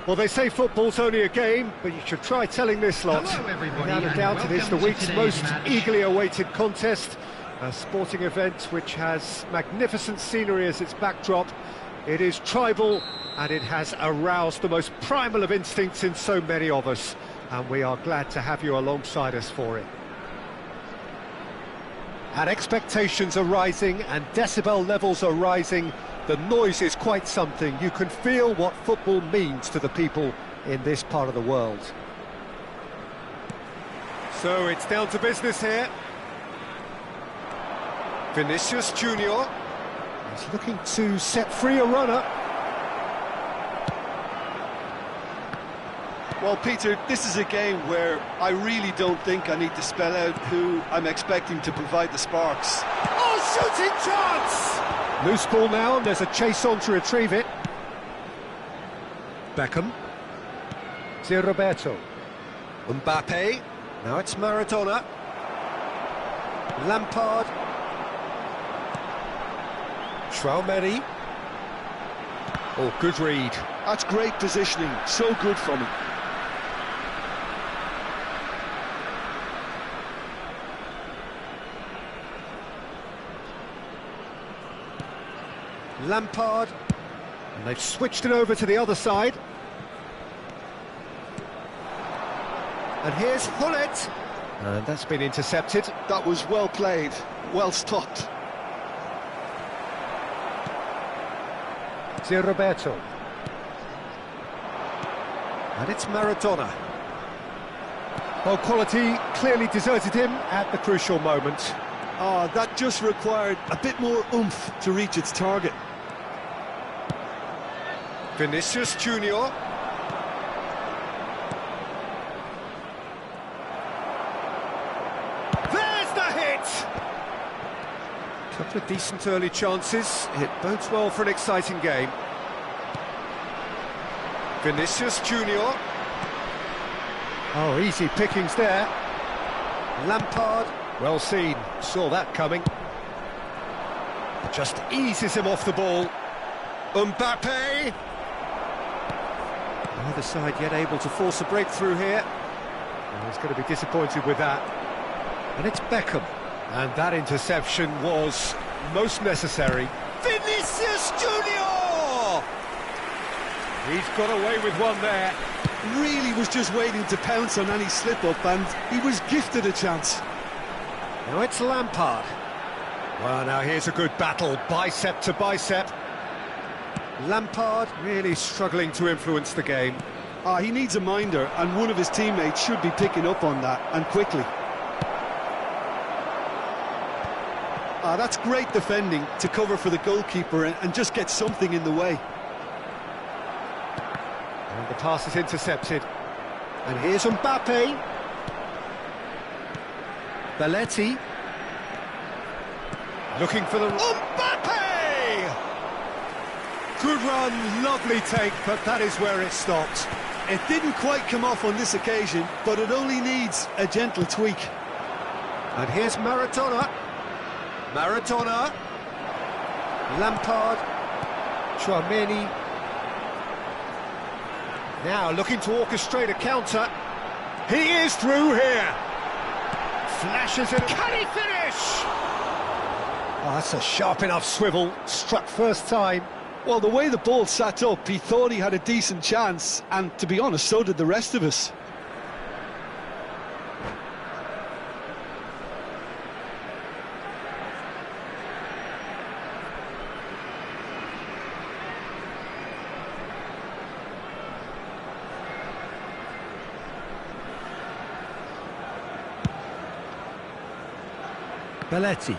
Well, they say football's only a game, but you should try telling this lot. Hello, everybody, Without a and doubt, it is the welcome to week's today's most match. eagerly awaited contest. A sporting event which has magnificent scenery as its backdrop. It is tribal, and it has aroused the most primal of instincts in so many of us. And we are glad to have you alongside us for it. And expectations are rising, and decibel levels are rising. The noise is quite something. You can feel what football means to the people in this part of the world. So it's down to business here. Vinicius Junior is looking to set free a runner. Well, Peter, this is a game where I really don't think I need to spell out who I'm expecting to provide the sparks. Oh, shooting chance! Loose ball now, and there's a chase on to retrieve it. Beckham. Zé Roberto. Mbappe. Now it's Maradona. Lampard. Traoré. Oh, good read. That's great positioning, so good from him. Lampard, and they've switched it over to the other side. And here's Hullet, and that's been intercepted. That was well played, well stopped. Zé Roberto. And it's Maradona. Well, quality clearly deserted him at the crucial moment. Ah, that just required a bit more oomph to reach its target. Vinicius Junior. There's the hit! Couple of decent early chances. It bodes well for an exciting game. Vinicius Junior. Oh, easy pickings there. Lampard. Well seen. Saw that coming. Just eases him off the ball. Mbappe. Neither side yet able to force a breakthrough here. And he's going to be disappointed with that. And it's Beckham. And that interception was most necessary. Vinicius Junior! He's got away with one there. Really was just waiting to pounce on any slip-up, and he was gifted a chance. Now it's Lampard. Well, now here's a good battle, bicep to bicep. Lampard really struggling to influence the game. Ah, he needs a minder, and one of his teammates should be picking up on that, and quickly. Ah, that's great defending to cover for the goalkeeper and just get something in the way. And the pass is intercepted. And here's Mbappe. Belletti. Looking for the... Mbappe! Good run, lovely take, but that is where it stopped. It didn't quite come off on this occasion, but it only needs a gentle tweak. And here's Maradona. Maradona. Lampard. Traoré. Now looking to orchestrate a counter. He is through here. Flashes it. Can he finish? Oh, that's a sharp enough swivel. Struck first time. Well, the way the ball sat up, he thought he had a decent chance, and to be honest, so did the rest of us. Belletti.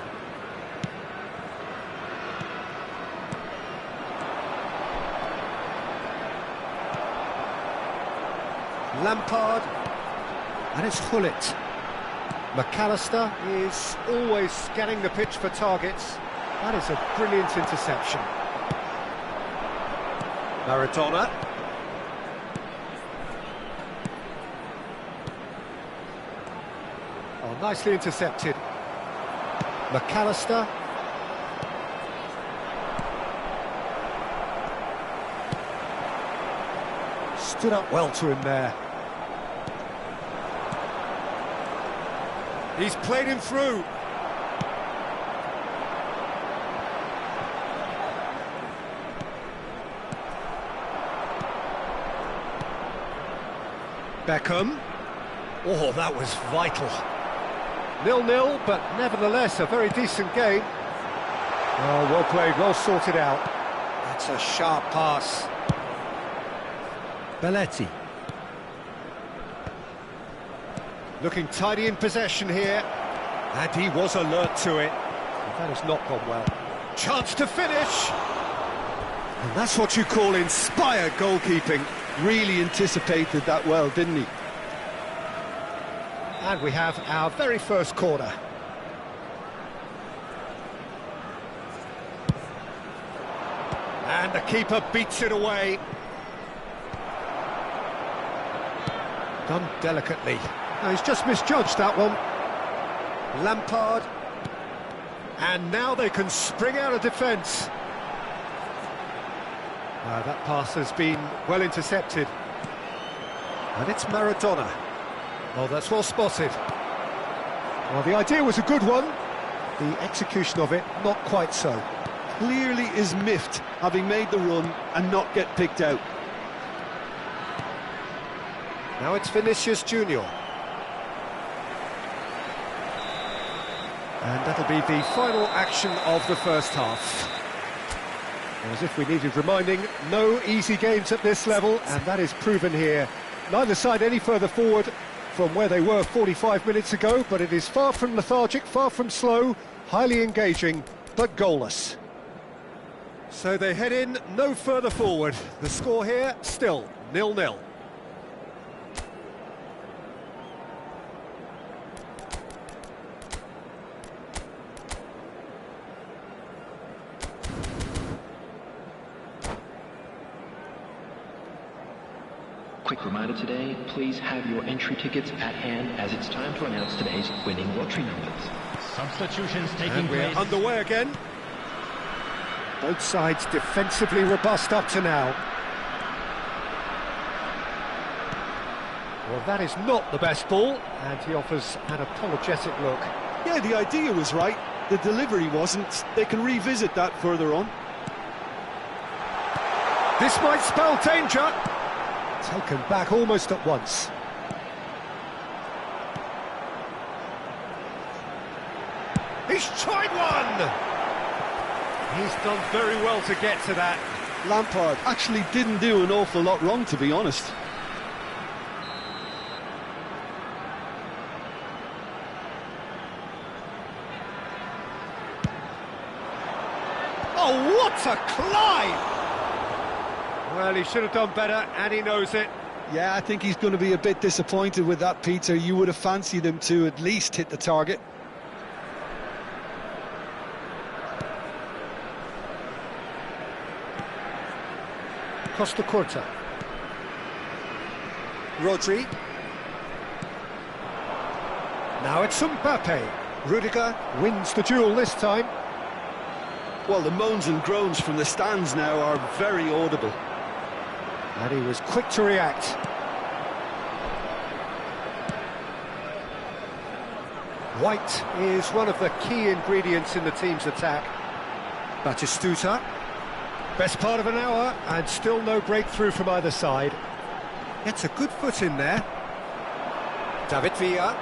Lampard. And it's Hullet. McAllister is always scanning the pitch for targets. That is a brilliant interception. Maradona. Oh, nicely intercepted. McAllister. stood up well to him there. He's played him through. Beckham. Oh, that was vital. 0-0, but nevertheless a very decent game. Oh, well played, well sorted out. That's a sharp pass. Belletti. Looking tidy in possession here. And he was alert to it. That has not gone well. Chance to finish! And that's what you call inspired goalkeeping. Really anticipated that well, didn't he? And we have our very first corner. And the keeper beats it away. Done delicately. No, he's just misjudged that one. Lampard. And now they can spring out of defence. That pass has been well intercepted. And it's Maradona. Oh, that's well spotted. Well, the idea was a good one. The execution of it, not quite so. Clearly is miffed, having made the run and not get picked out. Now it's Vinicius Junior. And that'll be the final action of the first half. As if we needed reminding, no easy games at this level, and that is proven here. Neither side any further forward from where they were 45 minutes ago, but it is far from lethargic, far from slow, highly engaging, but goalless. So they head in no further forward. The score here, still 0-0. Quick reminder today, please have your entry tickets at hand as it's time to announce today's winning lottery numbers. Substitutions taking And we're place. underway again. Both sides defensively robust up to now. Well, that is not the best ball, and he offers an apologetic look. Yeah, the idea was right. The delivery wasn't. They can revisit that further on. This might spell danger. Taken back almost at once. He's tried one! He's done very well to get to that. Lampard actually didn't do an awful lot wrong, to be honest. Oh, what a climb! Well, he should have done better, and he knows it. Yeah, I think he's going to be a bit disappointed with that, Peter. You would have fancied him to at least hit the target. Costa Curta. Rodri. Now it's Mbappe. Rudiger wins the duel this time. Well, the moans and groans from the stands now are very audible. And he was quick to react. White is one of the key ingredients in the team's attack. Batistuta. Best part of an hour, and still no breakthrough from either side. Gets a good foot in there. David Villa.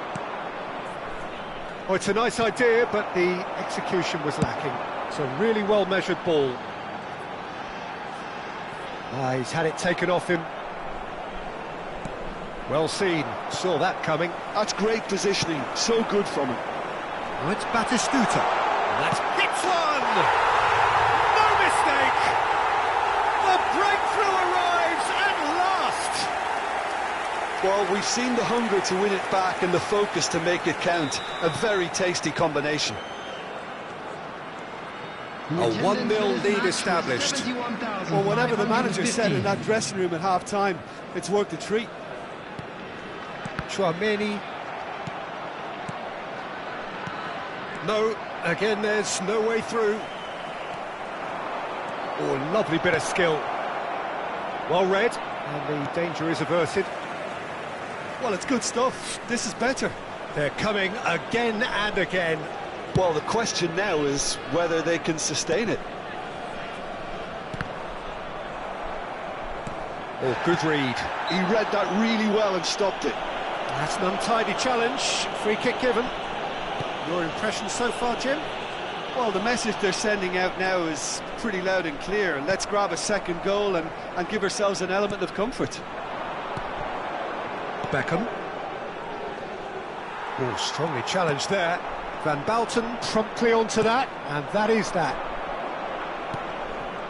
Oh, it's a nice idea, but the execution was lacking. It's a really well-measured ball. He's had it taken off him. Well seen, saw that coming. That's great positioning, so good from him. Oh, it's Batistuta. That hits one! No mistake! The breakthrough arrives at last! Well, we've seen the hunger to win it back and the focus to make it count. A very tasty combination. A 1-0 lead established. Well, whatever the manager said in that dressing room at half-time, it's worked a treat. Chouameni. No, again there's no way through. Oh, lovely bit of skill. Well read, And the danger is averted. Well, it's good stuff. This is better. They're coming again and again. Well, the question now is whether they can sustain it. Oh, good read. He read that really well and stopped it. That's an untidy challenge. Free kick given. Your impression so far, Jim? Well, the message they're sending out now is pretty loud and clear. Let's grab a second goal and give ourselves an element of comfort. Beckham. Oh, strongly challenged there. Van Bouten promptly onto that, and that is that.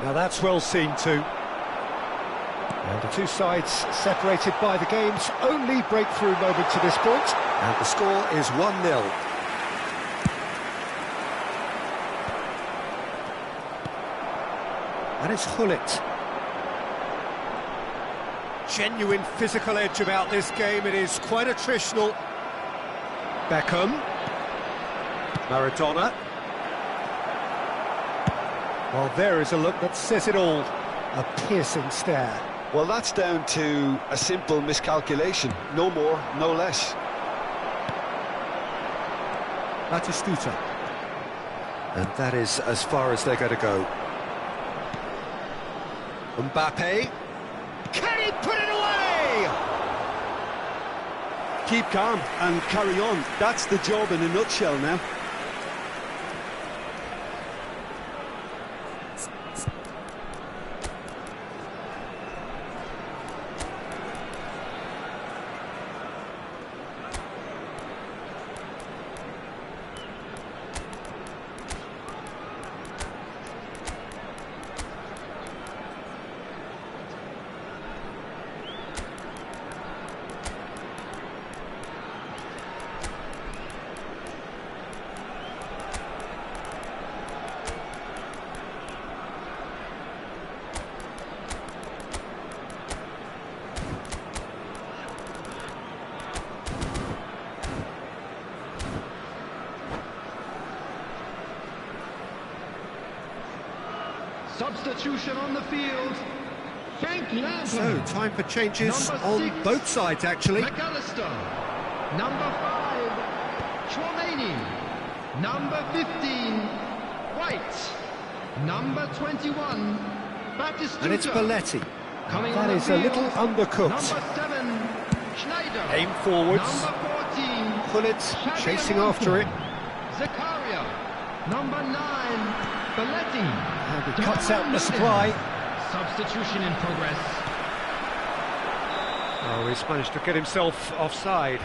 Now that's well seen too. And the two sides separated by the game's only breakthrough moment to this point, and the score is 1-0. And it's Gullit. Genuine physical edge about this game. It is quite attritional. Beckham. Maradona. Well, there is a look that says it all. A piercing stare. Well, that's down to a simple miscalculation. No more, no less. Batistuta. And that is as far as they're going to go. Mbappe. Can he put it away? Keep calm and carry on. That's the job in a nutshell now. Substitution on the field. Frank Lampard. So, time for changes on 6, both sides, actually. McAllister. Number 5, Chouameni. Number 15, White. Number 21, Batistuta. And it's Belletti. Coming That on is the a little field, undercooked. Number 7, Schneider. Aim forwards. Number 14, Gullit Xabi chasing Alonso. after it. Zakaria. Number 9, Belletti. And he cuts out the supply. Substitution in progress. Oh, he's managed to get himself offside.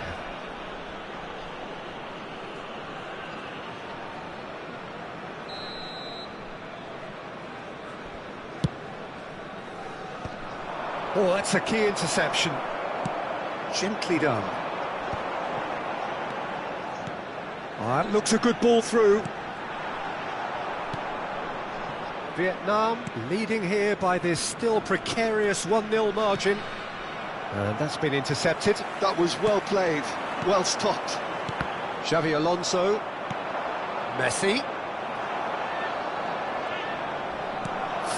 Oh, that's a key interception. Gently done. Oh, that looks a good ball through. Vietnam leading here by this still precarious 1-0 margin. And that's been intercepted. That was well played, well stopped. Xabi Alonso. Messi.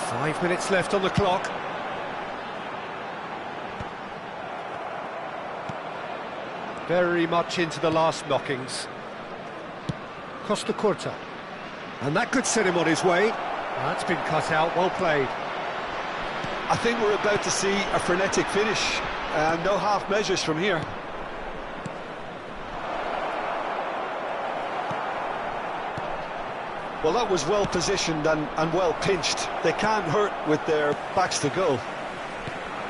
5 minutes left on the clock. Very much into the last knockings. Costa Curta. And that could set him on his way. That's been cut out, well played. I think we're about to see a frenetic finish. No half measures from here. Well, that was well positioned and well pinched. They can't hurt with their backs to goal.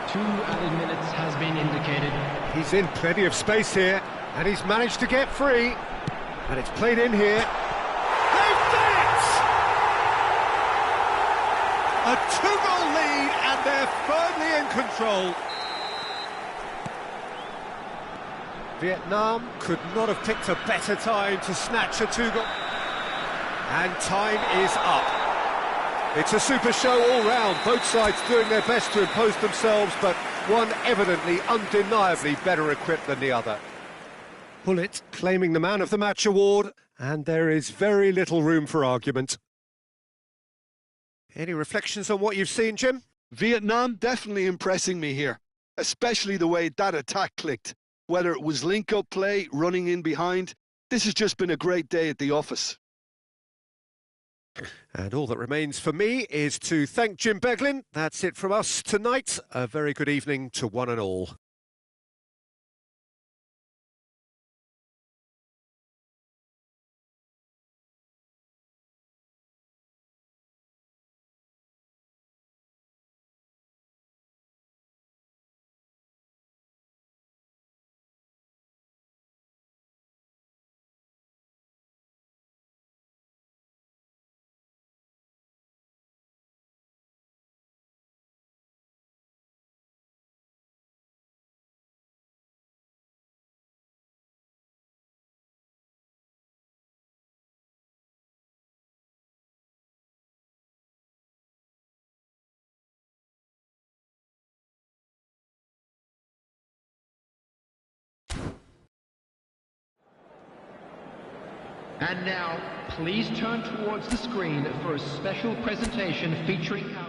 2 added minutes has been indicated. He's in plenty of space here, and he's managed to get free. And it's played in here. They've done it! A 2-goal lead, and they're firmly in control. Vietnam could not have picked a better time to snatch a 2-goal. And time is up. It's a super show all round, both sides doing their best to impose themselves, but one evidently, undeniably better equipped than the other. Gullit claiming the Man of the Match award, and there is very little room for argument. Any reflections on what you've seen, Jim? Vietnam definitely impressing me here. especially the way that attack clicked. Whether it was link-up play, running in behind, this has just been a great day at the office. And all that remains for me is to thank Jim Beglin. That's it from us tonight. A very good evening to one and all. And now, please turn towards the screen for a special presentation featuring our...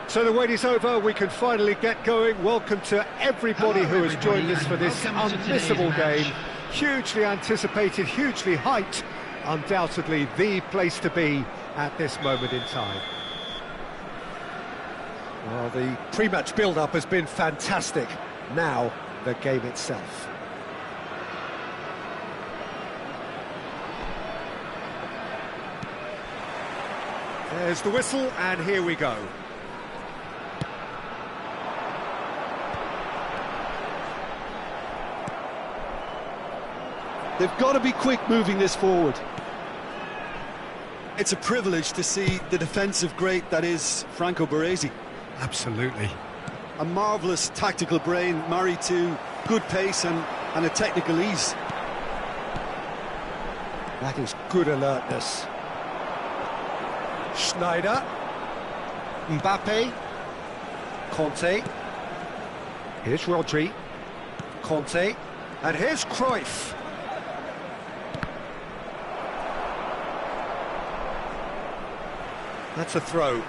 So the wait is over, we can finally get going. Welcome to everybody who has joined us for this unmissable game. Hugely anticipated, hugely hyped, undoubtedly the place to be at this moment in time. Well, the pre-match build-up has been fantastic. Now, the game itself. There's the whistle, and here we go. They've got to be quick moving this forward. It's a privilege to see the defensive great that is Franco Baresi. Absolutely. A marvellous tactical brain married to good pace and a technical ease. That is good alertness. Schneider. Mbappe. Conte. Here's Rodri. Conte. And here's Cruyff. That's a throw.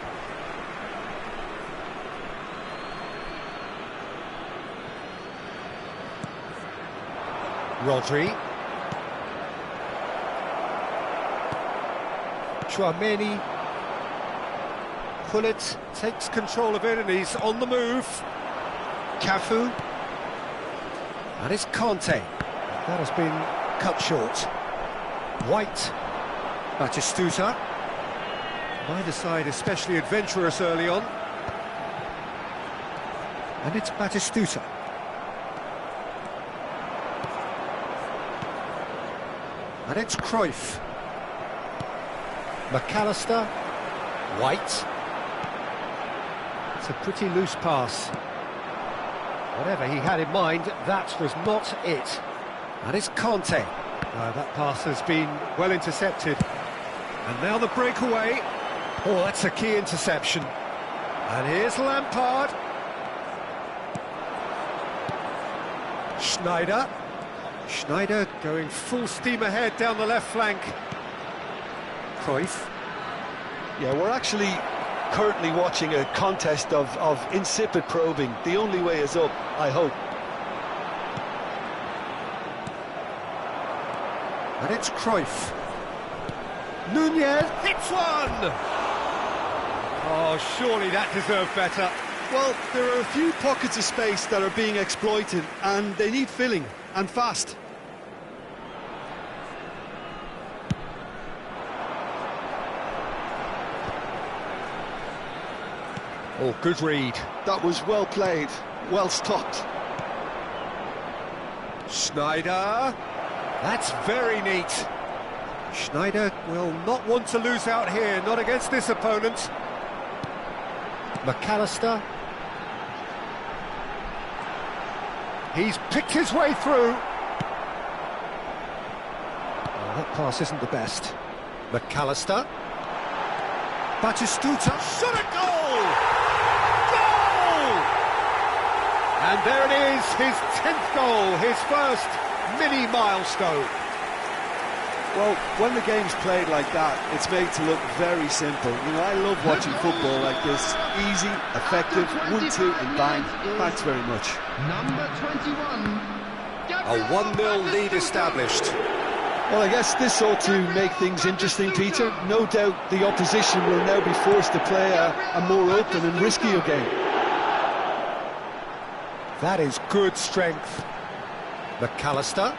Rodri. Tchouameni. Gullit takes control of it and he's on the move. Cafu. And it's Conte. That has been cut short. White. Batistuta. Neither side especially adventurous early on. And it's Batistuta. And it's Cruyff. McAllister. White. It's a pretty loose pass. Whatever he had in mind, that was not it. And it's Conte. That pass has been well intercepted. And now the breakaway. Oh, that's a key interception. And here's Lampard. Schneider. Schneider going full steam ahead down the left flank. Cruyff. Yeah, we're actually currently watching a contest of insipid probing. The only way is up, I hope. And it's Cruyff. Nunez hits one! Oh, surely that deserved better. Well, there are a few pockets of space that are being exploited, and they need filling, and fast. Oh, good read. That was well played, well stopped. Schneider. That's very neat. Schneider will not want to lose out here, not against this opponent. McAllister. He's picked his way through. Oh, that pass isn't the best. McAllister. Batistuta. Shot a goal! Goal! And there it is, his 10th goal, his first mini milestone. Well, when the game's played like that, it's made to look very simple. You know, I love watching football like this. Easy, effective, 1-2 and bang. Thanks very much. Number 21. A 1-0 lead established. Well, I guess this ought to make things interesting, Peter. No doubt the opposition will now be forced to play a more open and riskier game. That is good strength. McAllister.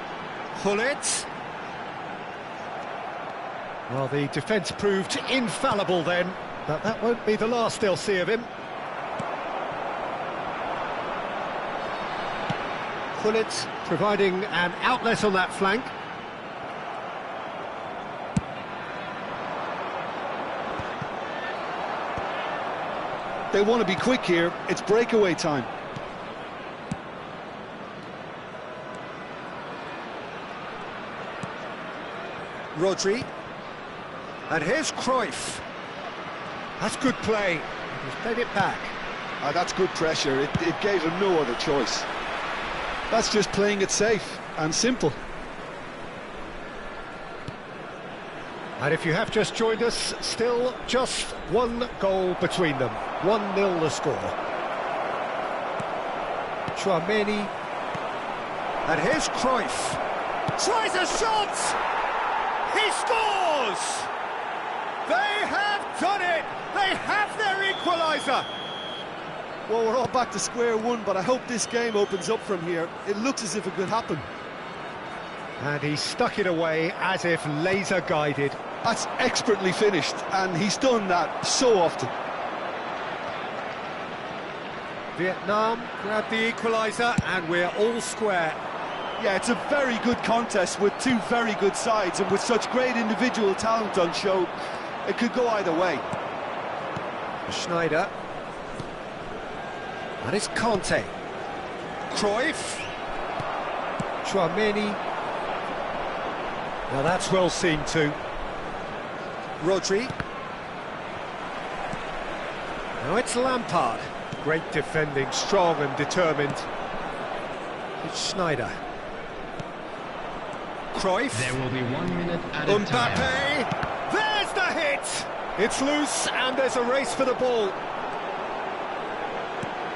Gullit. Well, the defence proved infallible then, but that won't be the last they'll see of him. Gullit providing an outlet on that flank. They want to be quick here. It's breakaway time. Rodri. And here's Cruyff. That's good play. He's played it back. That's good pressure. It gave him no other choice. That's just playing it safe and simple. And if you have just joined us, still just one goal between them. 1-0 the score. Tchouameni. And here's Cruyff. Tries a shot! He scores! They have done it! They have their equaliser! Well, we're all back to square one, but I hope this game opens up from here. It looks as if it could happen. And he stuck it away as if laser-guided. That's expertly finished, and he's done that so often. Vietnam grabbed the equaliser, and we're all square. Yeah, it's a very good contest with two very good sides, and with such great individual talent on show, it could go either way. Schneider. And it's Conte. Cruyff. Tchouaméni. Now that's well seen too. Rodri. Now it's Lampard. Great defending, strong and determined. It's Schneider. Cruyff. There will be 1 minute added time. Mbappe. There's the hit. It's loose and there's a race for the ball.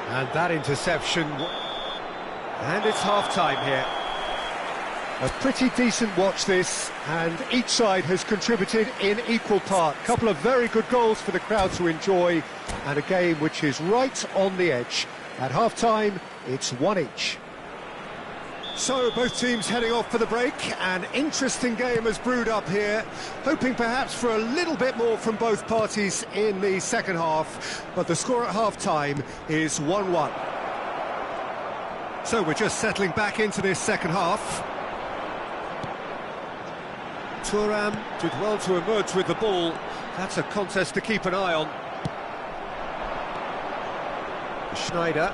And that interception. And it's half-time here. A pretty decent watch this, and each side has contributed in equal part. A couple of very good goals for the crowd to enjoy, and a game which is right on the edge. At half-time, it's 1 each. So, both teams heading off for the break. An interesting game has brewed up here, hoping perhaps for a little bit more from both parties in the second half, but the score at half-time is 1-1. So, we're just settling back into this second half. Thuram did well to emerge with the ball. That's a contest to keep an eye on. Schneider.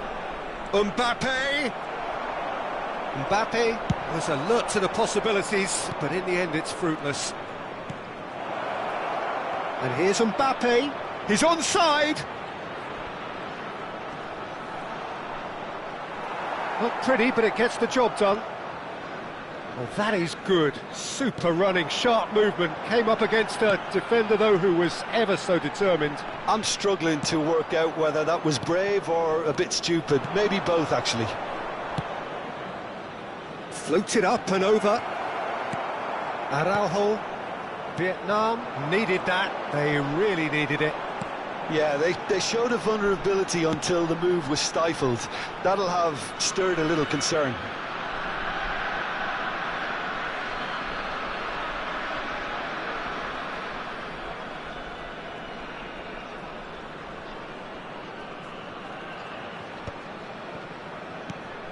Mbappe. Mbappe was alert to the possibilities, but in the end it's fruitless. And here's Mbappe. He's onside. Not pretty, but it gets the job done. Well, that is good. Super running, sharp movement. Came up against a defender, though, who was ever so determined. I'm struggling to work out whether that was brave or a bit stupid. Maybe both, actually. Floated up and over. Araujo. Vietnam needed that. They really needed it. Yeah, they showed a vulnerability until the move was stifled. That'll have stirred a little concern.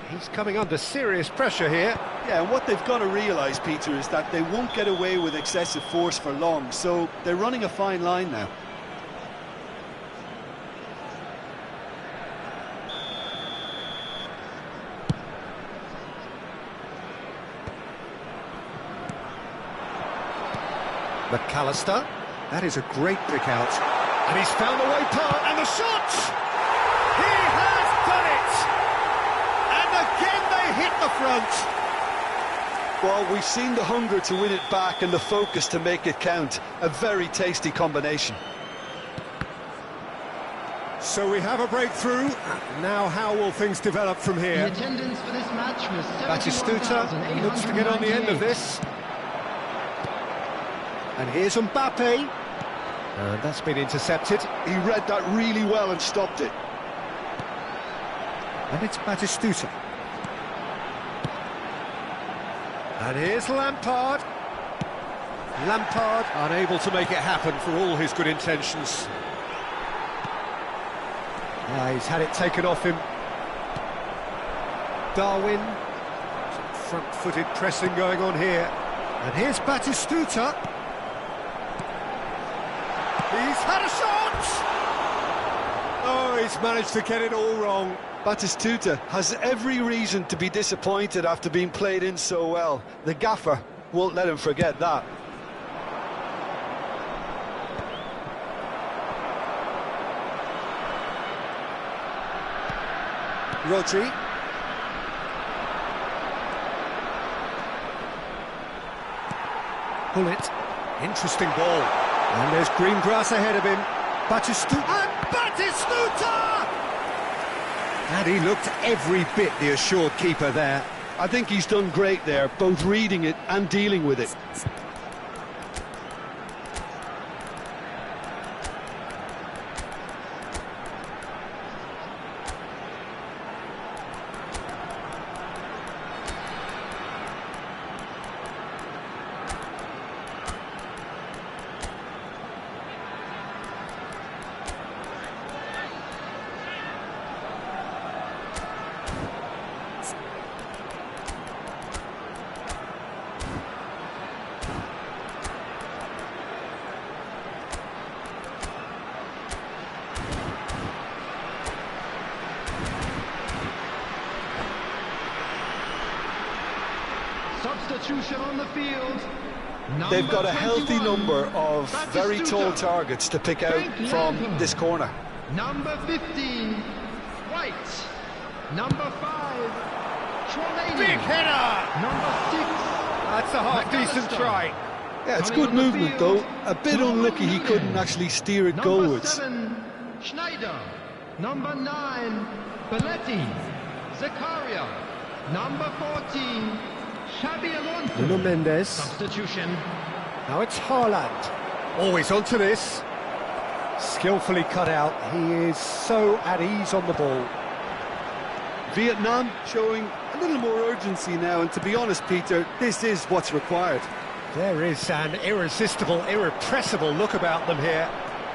He's coming under serious pressure here. Yeah, and what they've got to realise, Peter, is that they won't get away with excessive force for long, so they're running a fine line now. McAllister. That is a great pick out. And he's found the way part, and the shot! He has done it! And again they hit the front. Well, we've seen the hunger to win it back and the focus to make it count. A very tasty combination. So we have a breakthrough. Now how will things develop from The here? attendance for this match was Batistuta looks to get on the end of this. And here's Mbappe. And that's been intercepted. He read that really well and stopped it. And it's Batistuta. And here's Lampard. Lampard unable to make it happen for all his good intentions. He's had it taken off him. Darwin. Some front-footed pressing going on here. And here's Batistuta. He's had a shot! Oh, he's managed to get it all wrong. Batistuta has every reason to be disappointed after being played in so well. The gaffer won't let him forget that. Rodri. Bullet. Interesting ball. And there's green grass ahead of him. Batistuta. And Batistuta! And he looked every bit the assured keeper there. I think he's done great there, both reading it and dealing with it. Substitution on the field. They've got a healthy 21, number of very tall Batistuta. targets to pick out Frank from Lampard. this corner. Number 15, White. Number 5, Trelane. Big header! Number 6, That's a half-decent McAllister. try. Yeah, it's Coming good on the movement field, though. A bit Joel unlucky he Newman. couldn't actually steer it Number goalwards. 7, Schneider. Number 9, Belletti. Zakaria. Number 14, Xabi Alonso. Nuno Mendes. Substitution. Now it's Haaland. Always onto this. Skillfully cut out. He is so at ease on the ball. Vietnam showing a little more urgency now, and to be honest, Peter, this is what's required. There is an irresistible, irrepressible look about them here.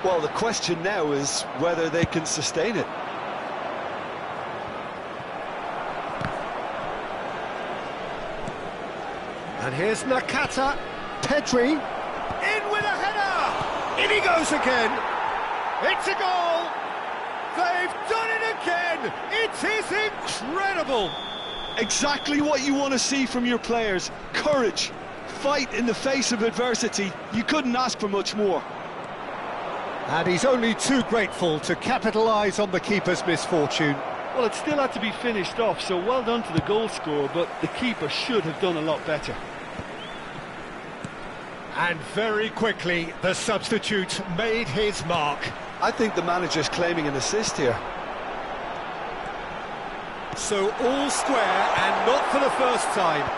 Well, the question now is whether they can sustain it. And here's Nakata. Pedri. In with a header! In he goes again. It's a goal! They've done it again! It is incredible! Exactly what you want to see from your players. Courage. Fight in the face of adversity. You couldn't ask for much more. And he's only too grateful to capitalise on the keeper's misfortune. Well, it still had to be finished off, so well done to the goal scorer, but the keeper should have done a lot better. And very quickly, the substitute made his mark. I think the manager's claiming an assist here. So all square, and not for the first time.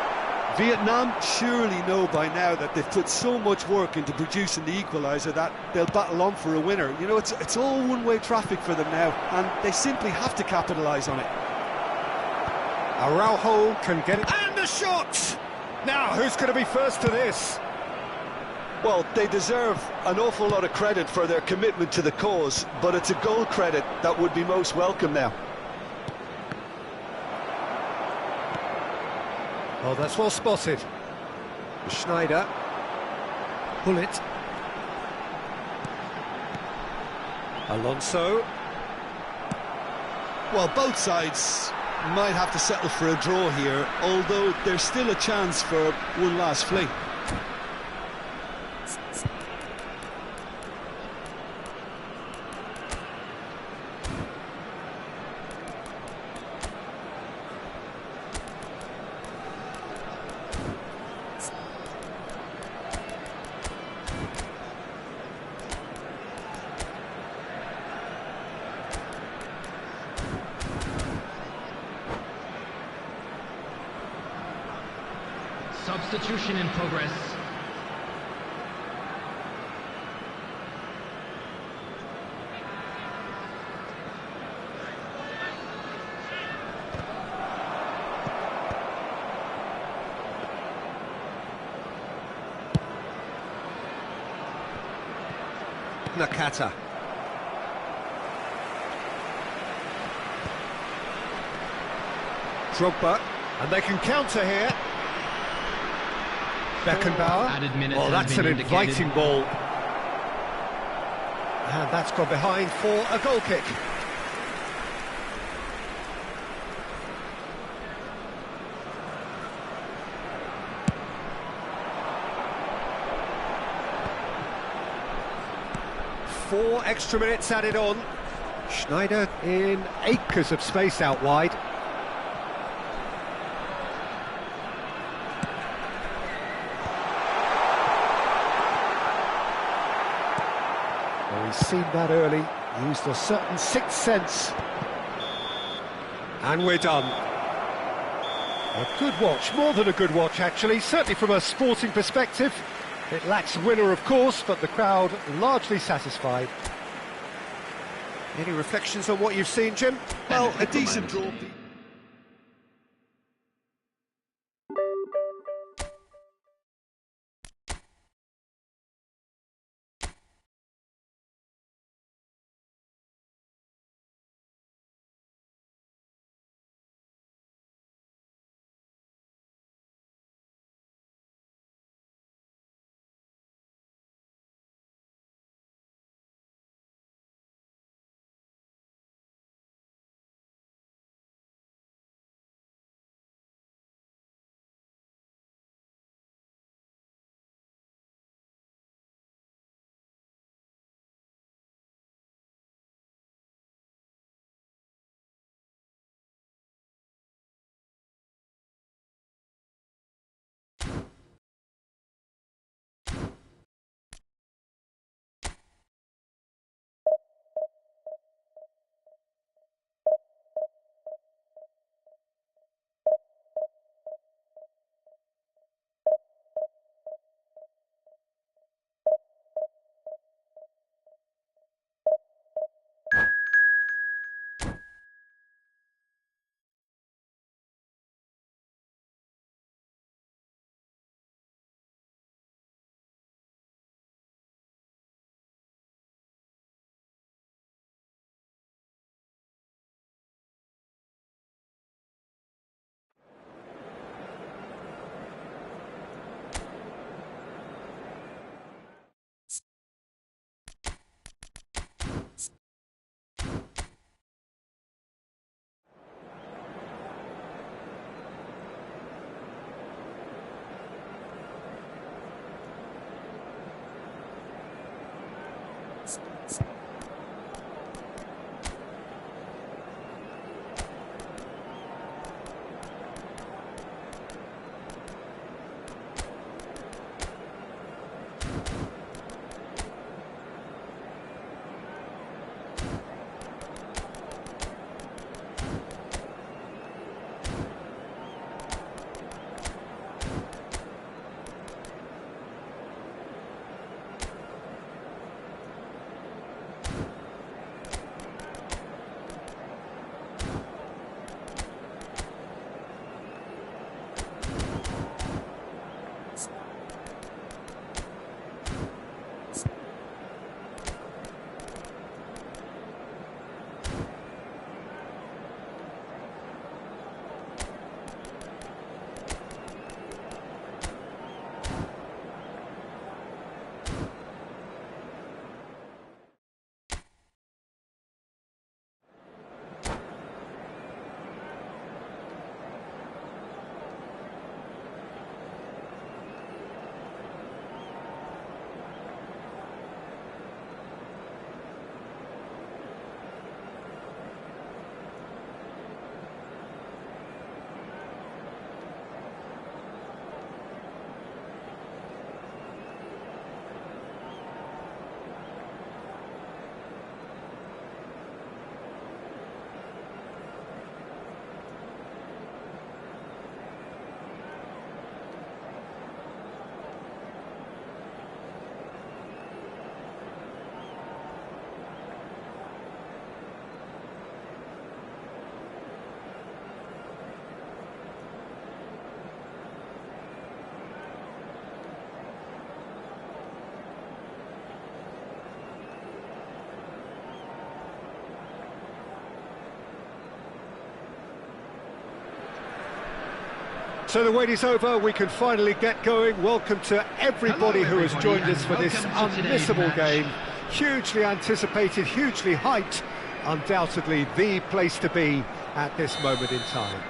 Vietnam surely know by now that they've put so much work into producing the equaliser that they'll battle on for a winner. You know, it's all one-way traffic for them now, and they simply have to capitalise on it. Araujo can get it. And the shot! Now, who's going to be first to this? Well, they deserve an awful lot of credit for their commitment to the cause, but it's a goal credit that would be most welcome now. Oh, that's well spotted. Schneider. Bullet. Alonso. Well, both sides might have to settle for a draw here, although there's still a chance for one last fling. Substitution in progress. Nakata. Drogba. And they can counter here. Beckenbauer. Added minutes Oh, has that's an been indicated. inviting ball. And that's gone behind for a goal kick. Four extra minutes added on. Schneider in acres of space out wide. Well, he's seen that early, used a certain sixth sense. And we're done. A good watch, more than a good watch actually, certainly from a sporting perspective. It lacks winner, of course, but the crowd largely satisfied. Any reflections on what you've seen, Jim? Well, a decent draw. So the wait is over, we can finally get going. Welcome to everybody who has joined us for this unmissable game. Hugely anticipated, hugely hyped, undoubtedly the place to be at this moment in time.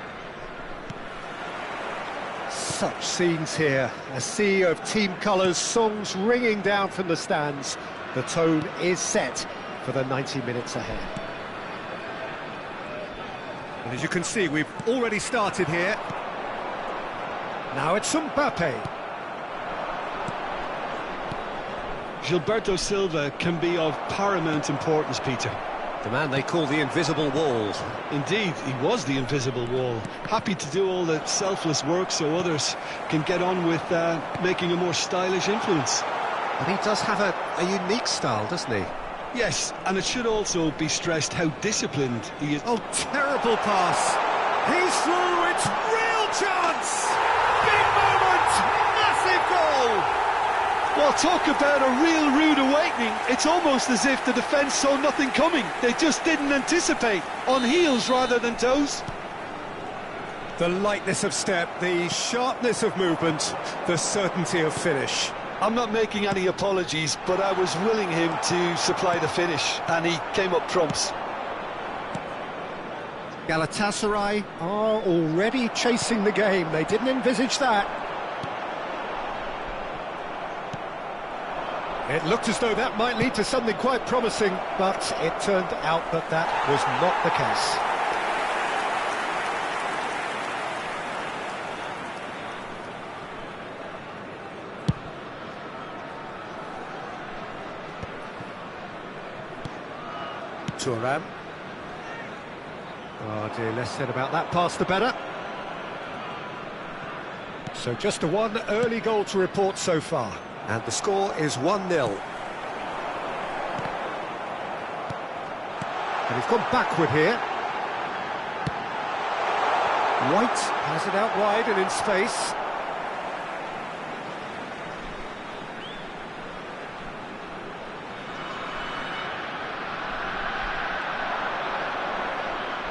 Such scenes here, a sea of team colours, songs ringing down from the stands. The tone is set for the 90 minutes ahead. And as you can see, we've already started here. Now it's Mbappe. Gilberto Silva can be of paramount importance, Peter. The man they call the invisible wall. Indeed, he was the invisible wall. Happy to do all the selfless work so others can get on with making a more stylish influence. And he does have a unique style, doesn't he? Yes, and it should also be stressed how disciplined he is. Oh, terrible pass. He's through, it's real chance! Big moment! Massive goal! Well, talk about a real rude awakening. It's almost as if the defence saw nothing coming. They just didn't anticipate. On heels rather than toes. The lightness of step, the sharpness of movement, the certainty of finish. I'm not making any apologies, but I was willing him to supply the finish, and he came up trumps. Galatasaray are already chasing the game. They didn't envisage that. It looked as though that might lead to something quite promising, but it turned out that that was not the case. Thuram. Oh dear, less said about that pass the better. So just a one early goal to report so far. And the score is 1-0. And he's gone backward here. White has it out wide and in space.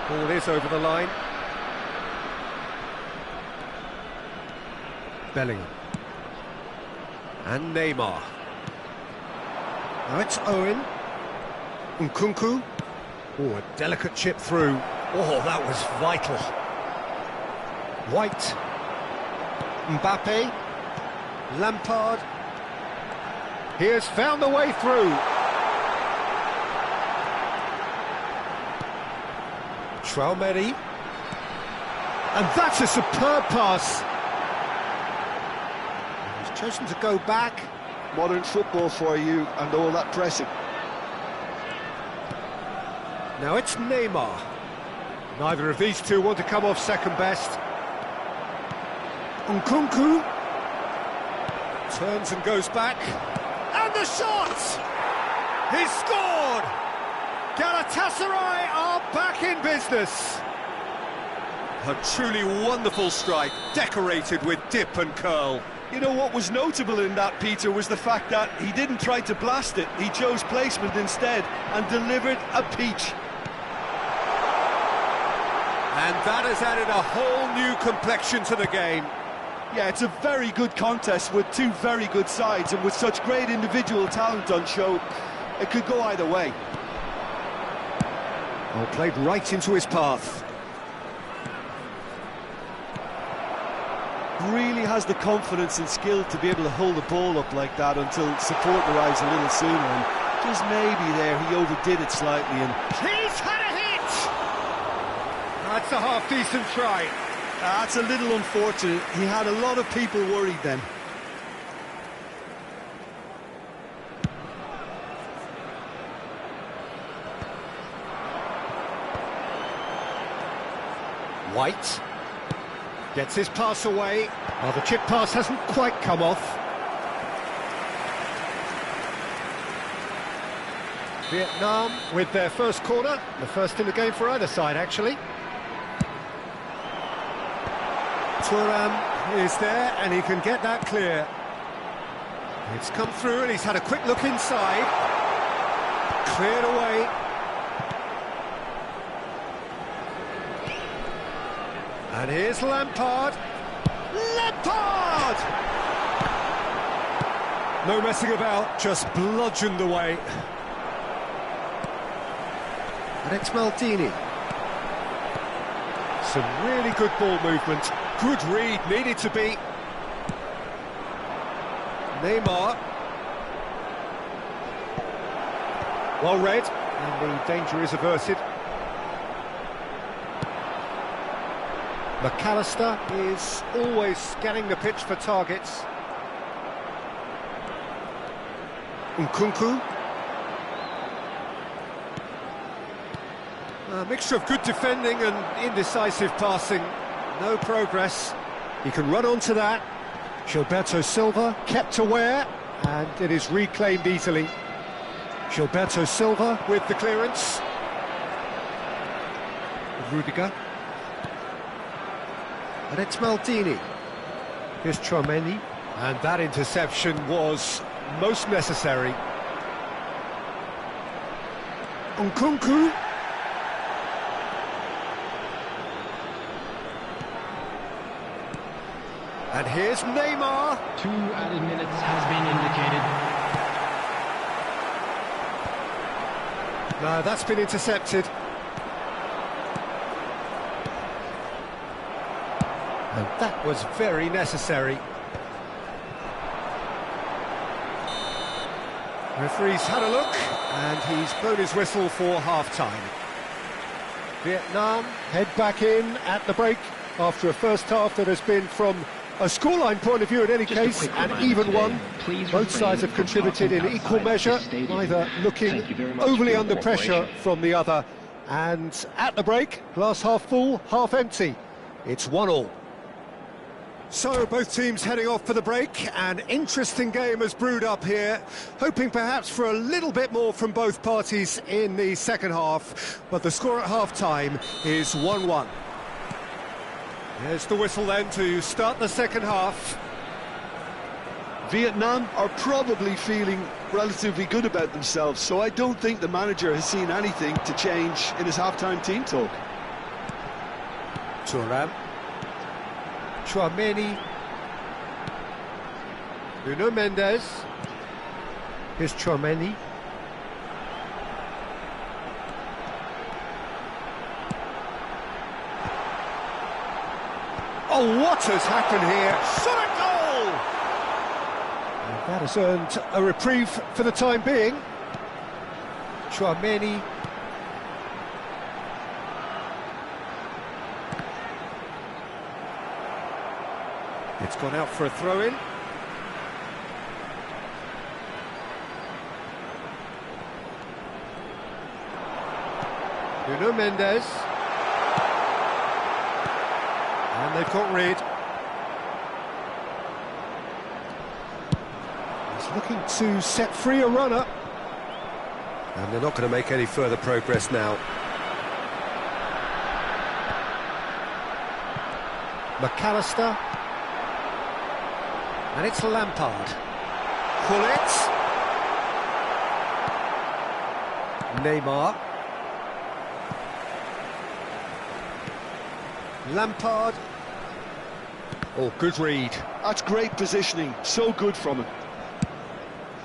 Ball is over the line. Bellingham. And Neymar. Now it's Owen. Nkunku. Oh, a delicate chip through. Oh, that was vital. White. Mbappe. Lampard. He has found the way through. Traoré. And that's a superb pass. He's chosen to go back. Modern football for you and all that pressing. Now it's Neymar. Neither of these two want to come off second best. Nkunku turns and goes back. And the shot! He's scored! Galatasaray are back in business. A truly wonderful strike, decorated with dip and curl. You know what was notable in that, Peter, was the fact that he didn't try to blast it. He chose placement instead and delivered a peach. And that has added a whole new complexion to the game. Yeah, it's a very good contest with two very good sides, and with such great individual talent on show, it could go either way. Oh, played right into his path. Really has the confidence and skill to be able to hold the ball up like that until support arrives a little sooner, and just maybe there he overdid it slightly. And he's had a hit! That's a half-decent try. That's a little unfortunate. He had a lot of people worried then. White gets his pass away. Well, the chip pass hasn't quite come off. Vietnam with their first corner, the first in the game for either side, actually. Thuram is there, and he can get that clear. It's come through, and he's had a quick look inside. Cleared away. And here's Lampard. Lampard! No messing about, just bludgeoned away. And it's Maldini. Some really good ball movement. Good read, needed to be. Neymar. Well read, and the danger is averted. McAllister is always scanning the pitch for targets. Nkunku. A mixture of good defending and indecisive passing. No progress. He can run onto that. Gilberto Silva kept aware, and it is reclaimed easily. Gilberto Silva with the clearance. Rudiger. And it's Maldini. Here's Tchouaméni. And that interception was most necessary. Nkunku. And here's Neymar. 2 added minutes has been indicated. No, that's been intercepted. And that was very necessary. Referee's had a look, and he's blown his whistle for half-time. Vietnam head back in at the break after a first half that has been, from a scoreline point of view in any case, an even one. Both sides have contributed in equal measure, neither looking overly under pressure from the other. And at the break, glass half full, half empty. It's 1-1. So both teams heading off for the break. An interesting game has brewed up here, hoping perhaps for a little bit more from both parties in the second half, but the score at half-time is 1-1. There's the whistle then to start the second half. Vietnam are probably feeling relatively good about themselves, so I don't think the manager has seen anything to change in his half-time team talk. Thuram. Tchouaméni. Nuno Mendes. Here's Tchouaméni. Oh, what has happened here? Shot a goal! And that has earned a reprieve for the time being. Tchouaméni. It's gone out for a throw-in. Nuno Mendes. And they've got rid. He's looking to set free a runner. And they're not going to make any further progress now. McAllister. And it's Lampard. Gullit. Neymar. Lampard. Oh, good read. That's great positioning, so good from him.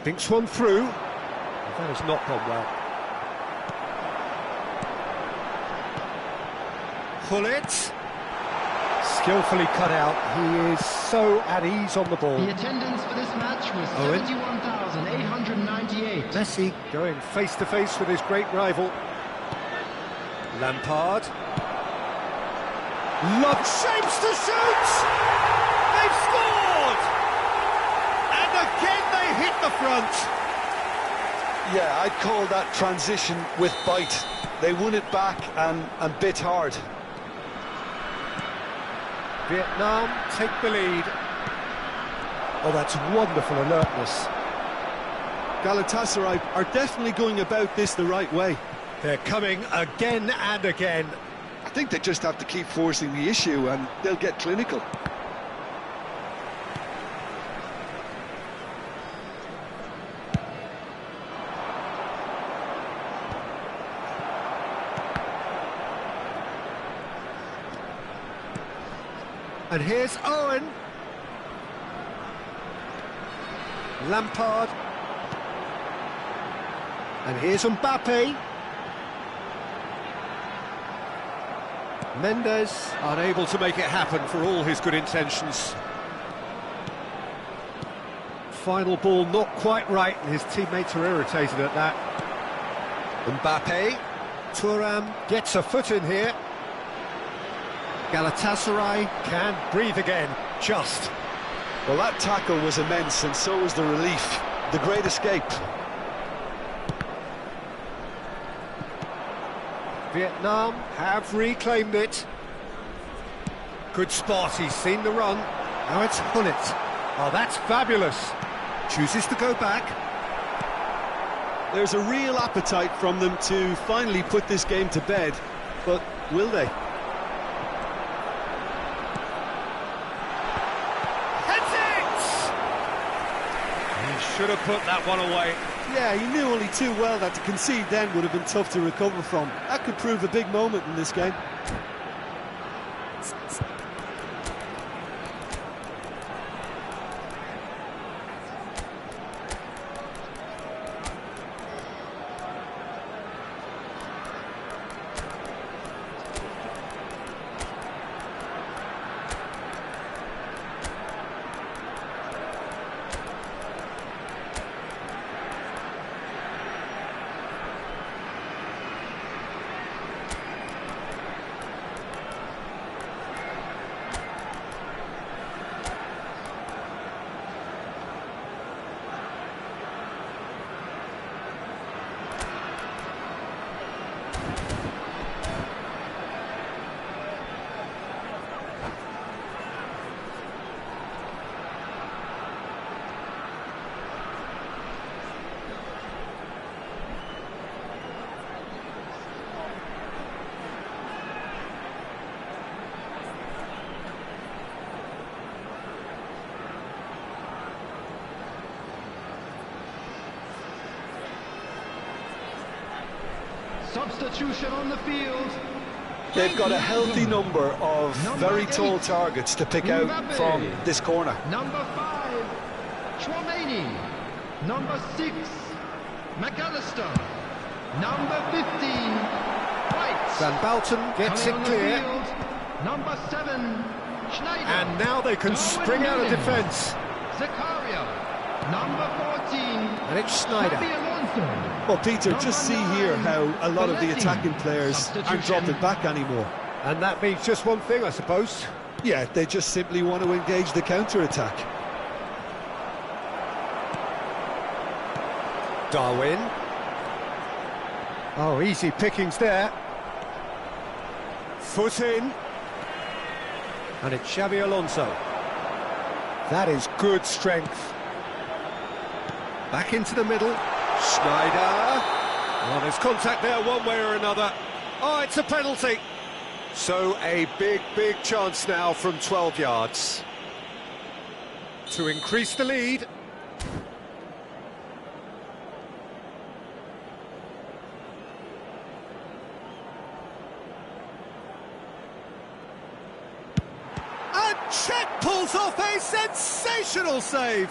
Thinks one through. That has not gone well. Gullit. Skillfully cut out. He is so at ease on the ball. The attendance for this match was 71,898. Messi going face to face with his great rival. Lampard. Love shapes to shoot! They've scored! And again they hit the front. Yeah, I'd call that transition with bite. They won it back and bit hard. Vietnam take the lead. Oh, that's wonderful alertness. Galatasaray are definitely going about this the right way. They're coming again and again. I think they just have to keep forcing the issue and they'll get clinical. And here's Owen. Lampard. And here's Mbappe. Mendes unable to make it happen for all his good intentions. Final ball not quite right, and his teammates are irritated at that. Mbappe. Thuram gets a foot in here. Galatasaray can breathe again, just. Well, that tackle was immense, and so was the relief. The great escape. Vietnam have reclaimed it. Good spot, he's seen the run. Now it's Gullit. Oh, that's fabulous. Chooses to go back. There's a real appetite from them to finally put this game to bed, but will they? Heads it! He should have put that one away. Yeah, he knew only too well that to concede then would have been tough to recover from. That could prove a big moment in this game. Substitution on the field. They've got a healthy number of very tall targets to pick out from this corner. Number 5, Chouameni. Number 6, McAllister. Number 15, White. Van Balten gets it clear. Number 7, Schneider. And now they can spring out of defence. Zakaria. Number 14, And it's Schneider. Xabi Alonso. Well, Peter, just see here how a lot of the attacking players aren't dropping back anymore. And that means just one thing, I suppose. Yeah, they just simply want to engage the counter-attack. Darwin. Oh, easy pickings there. Foot in. And it's Xabi Alonso. That is good strength. Back into the middle. Schneider. Well, there's contact there one way or another. Oh, it's a penalty. So a big, big chance now from 12 yards to increase the lead. And Cech pulls off a sensational save.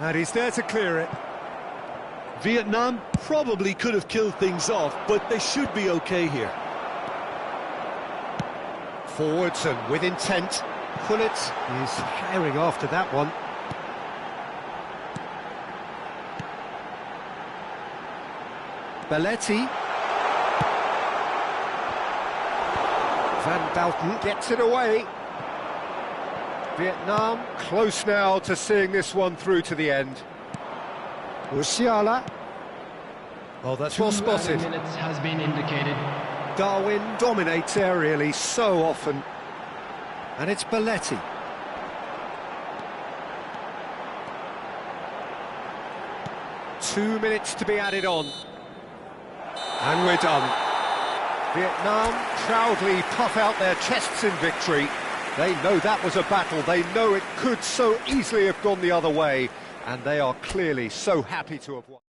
And he's there to clear it. Vietnam probably could have killed things off, but they should be okay here. Forwards and with intent. Gullit is firing after that one. Belletti. Van Balten gets it away. Vietnam close now to seeing this one through to the end. Musiala. Oh, that's well spotted. 2 minutes has been indicated. Darwin dominates aerially so often. And it's Belletti. Two minutes to be added on. And we're done. Vietnam proudly puff out their chests in victory. They know that was a battle. They know it could so easily have gone the other way. and they are clearly so happy to have won.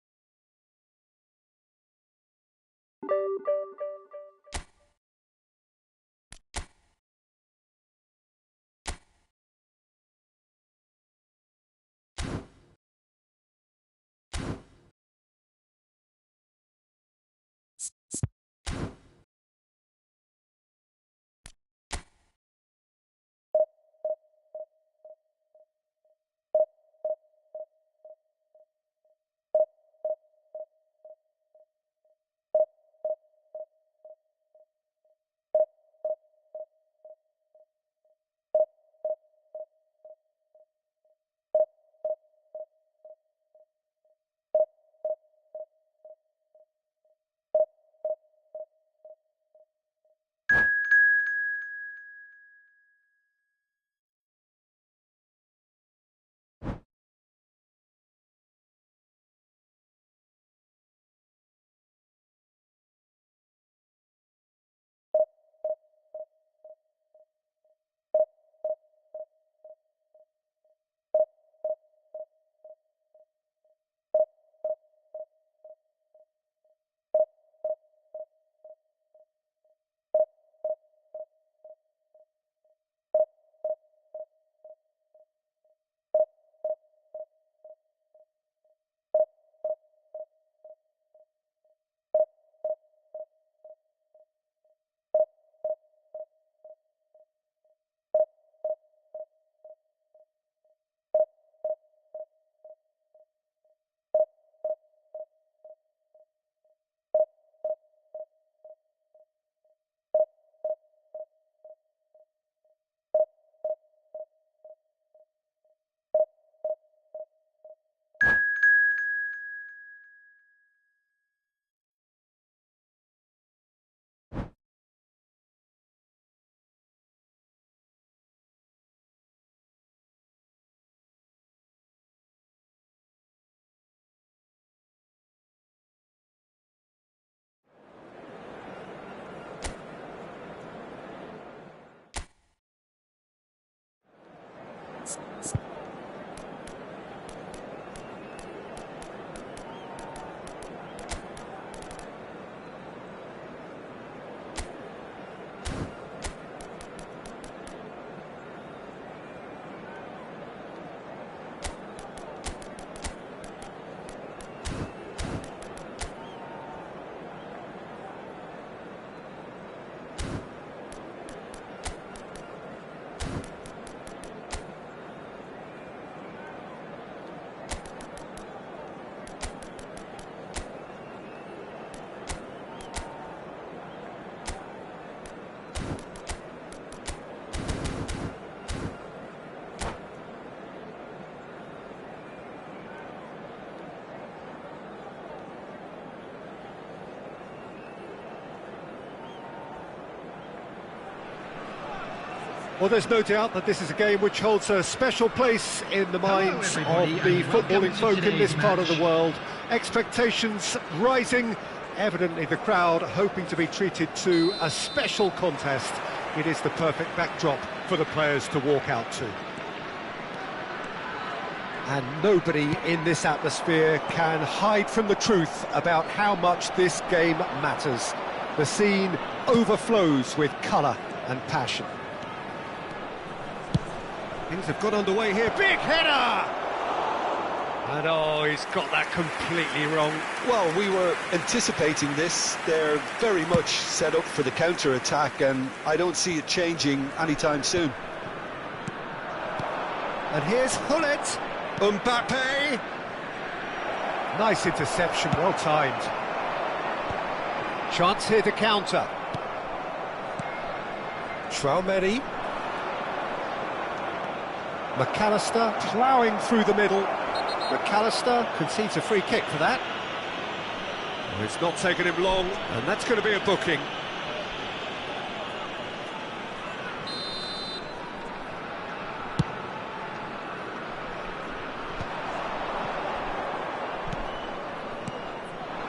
Well, there's no doubt that this is a game which holds a special place in the minds of the footballing folk in this part of the world. Expectations rising, evidently the crowd hoping to be treated to a special contest. It is the perfect backdrop for the players to walk out to. And nobody in this atmosphere can hide from the truth about how much this game matters. The scene overflows with colour and passion. Things have got underway here. Big header! And oh, he's got that completely wrong. Well, we were anticipating this. They're very much set up for the counter-attack, and I don't see it changing anytime soon. And here's Hullet. Mbappe. Nice interception, well timed. Chance here to counter. Traoré. McAllister ploughing through the middle. McAllister concedes a free kick for that. Well, it's not taken him long, and that's going to be a booking.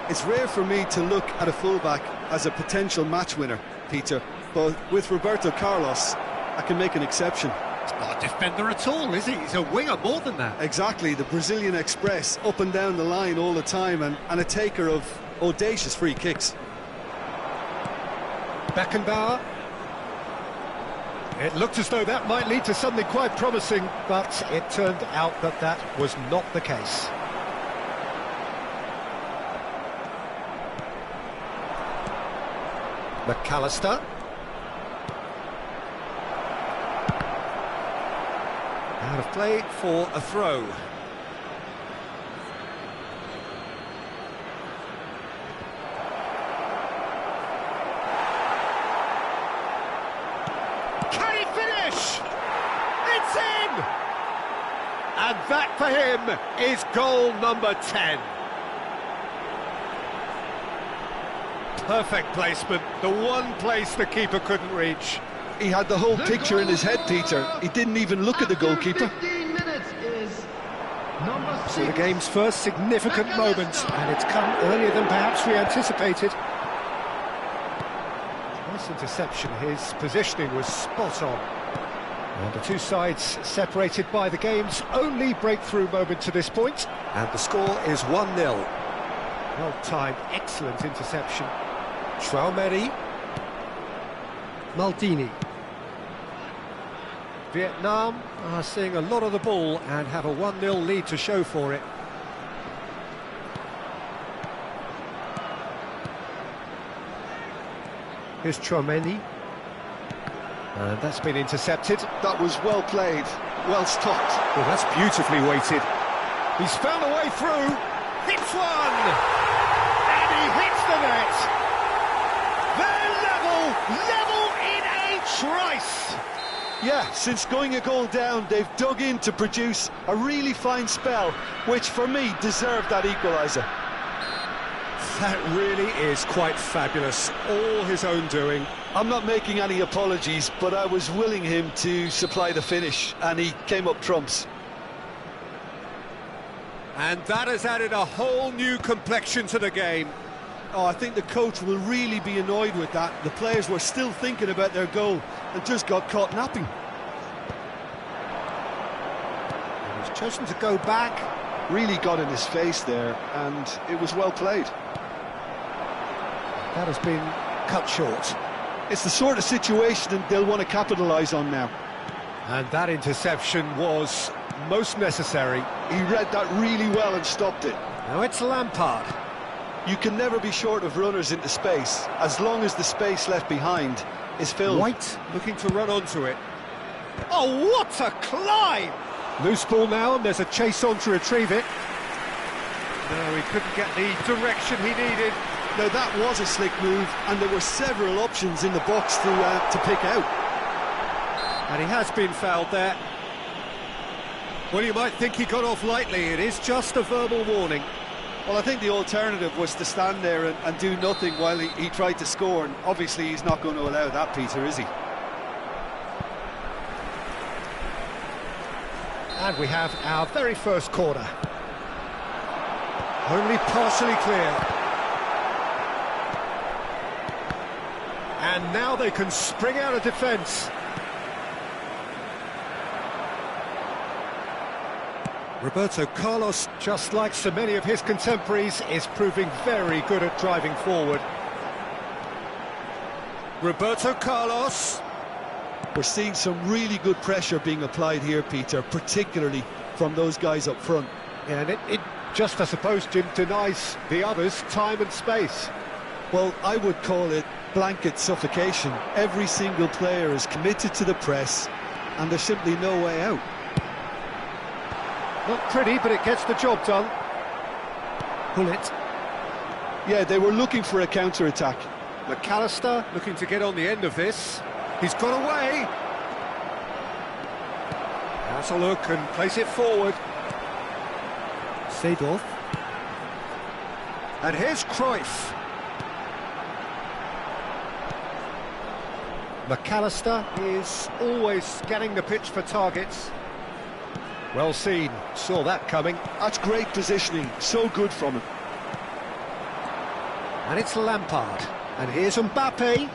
It's rare for me to look at a fullback as a potential match winner, Peter, but with Roberto Carlos, I can make an exception. He's not a defender at all, is he? He's a winger more than that. Exactly, the Brazilian Express, up and down the line all the time, and a taker of audacious free kicks. Beckenbauer. It looked as though that might lead to something quite promising, but it turned out that that was not the case. McAllister. Out of play for a throw. Can he finish? It's in! And that for him is goal number 10. Perfect placement, the one place the keeper couldn't reach. He had the whole picture in his head, Peter. He didn't even look at the goalkeeper. 15 minutes is number 6. So the game's first significant moment, and it's come earlier than perhaps we anticipated. Nice interception, his positioning was spot on. And the two sides separated by the game's only breakthrough moment to this point. And the score is 1-0. Well-timed, excellent interception. Traumeri. Maldini. Vietnam are seeing a lot of the ball and have a 1-0 lead to show for it. Here's Traumeri. And that's been intercepted. That was well played, well stopped. Well, that's beautifully weighted. He's found a way through. Hits one! And he hits the net. They're level in a trice. Yeah, since going a goal down, they've dug in to produce a really fine spell, which for me deserved that equaliser. That really is quite fabulous. All his own doing. I'm not making any apologies, but I was willing him to supply the finish, and he came up trumps. And that has added a whole new complexion to the game. Oh, I think the coach will really be annoyed with that. The players were still thinking about their goal and just got caught napping. He's chosen to go back. Really got in his face there, and it was well played. That has been cut short. It's the sort of situation they'll want to capitalise on now. And that interception was most necessary. He read that really well and stopped it. Now it's Lampard. You can never be short of runners into space, as long as the space left behind is filled. White looking to run onto it. Oh, what a climb! Loose ball now, and there's a chase on to retrieve it. No, he couldn't get the direction he needed. Now that was a slick move, and there were several options in the box to pick out. And he has been fouled there. Well, you might think he got off lightly. It is just a verbal warning. Well, I think the alternative was to stand there and do nothing while he tried to score, and obviously he's not going to allow that, Peter, is he? And we have our very first corner. Only partially clear. And now they can spring out of defence. Roberto Carlos, just like so many of his contemporaries, is proving very good at driving forward. Roberto Carlos. We're seeing some really good pressure being applied here, Peter, particularly from those guys up front. Yeah, and it just, I suppose, Jim, denies the others time and space. Well, I would call it blanket suffocation. Every single player is committed to the press, and there's simply no way out. Not pretty, but it gets the job done. Pull it. Yeah, they were looking for a counter-attack. McAllister looking to get on the end of this. He's got away. That's a look and place it forward. Seedorf. And here's Cruyff. McAllister is always scanning the pitch for targets. Well seen, saw that coming. That's great positioning, so good from him. And it's Lampard. And here's Mbappe.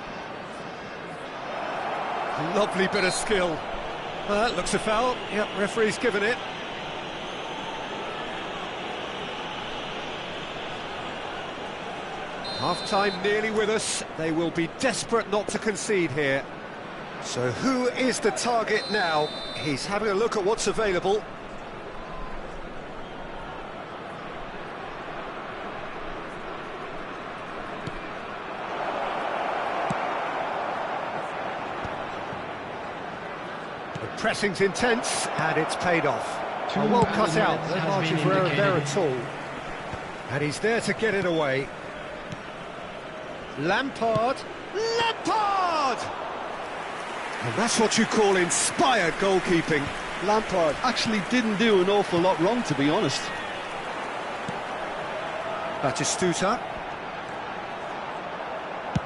Lovely bit of skill. Looks a foul. Yep, referee's given it. Half-time nearly with us. They will be desperate not to concede here. So who is the target now? He's having a look at what's available. The pressing's intense, and it's paid off. Well cut out, no margin for error there at all. And he's there to get it away. Lampard! Lampard! And that's what you call inspired goalkeeping. Lampard actually didn't do an awful lot wrong, to be honest. Batistuta.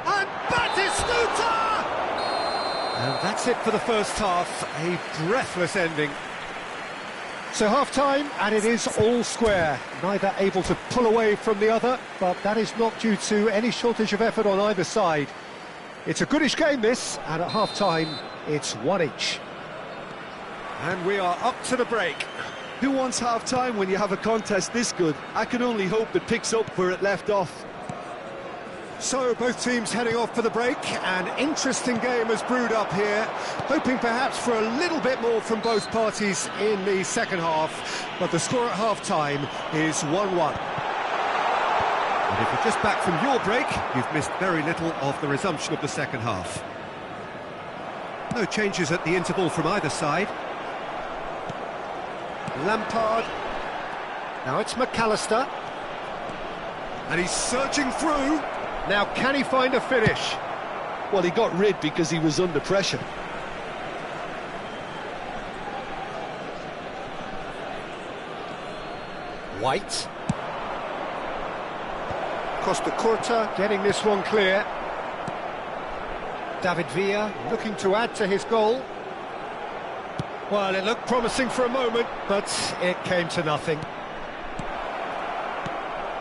And Batistuta! And that's it for the first half. A breathless ending. So half-time, and it is all square. Neither able to pull away from the other, but that is not due to any shortage of effort on either side. It's a goodish game, this, and at half-time, it's one each. And we are up to the break. Who wants half-time when you have a contest this good? I can only hope it picks up where it left off. So both teams heading off for the break. An interesting game has brewed up here, hoping perhaps for a little bit more from both parties in the second half, but the score at half-time is 1-1. And if you're just back from your break, you've missed very little of the resumption of the second half. No changes at the interval from either side. Lampard. Now it's McAllister. And he's surging through. Now, can he find a finish? Well, he got rid because he was under pressure. White. Costa Curta getting this one clear. David Villa looking to add to his goal. Well, it looked promising for a moment, but it came to nothing.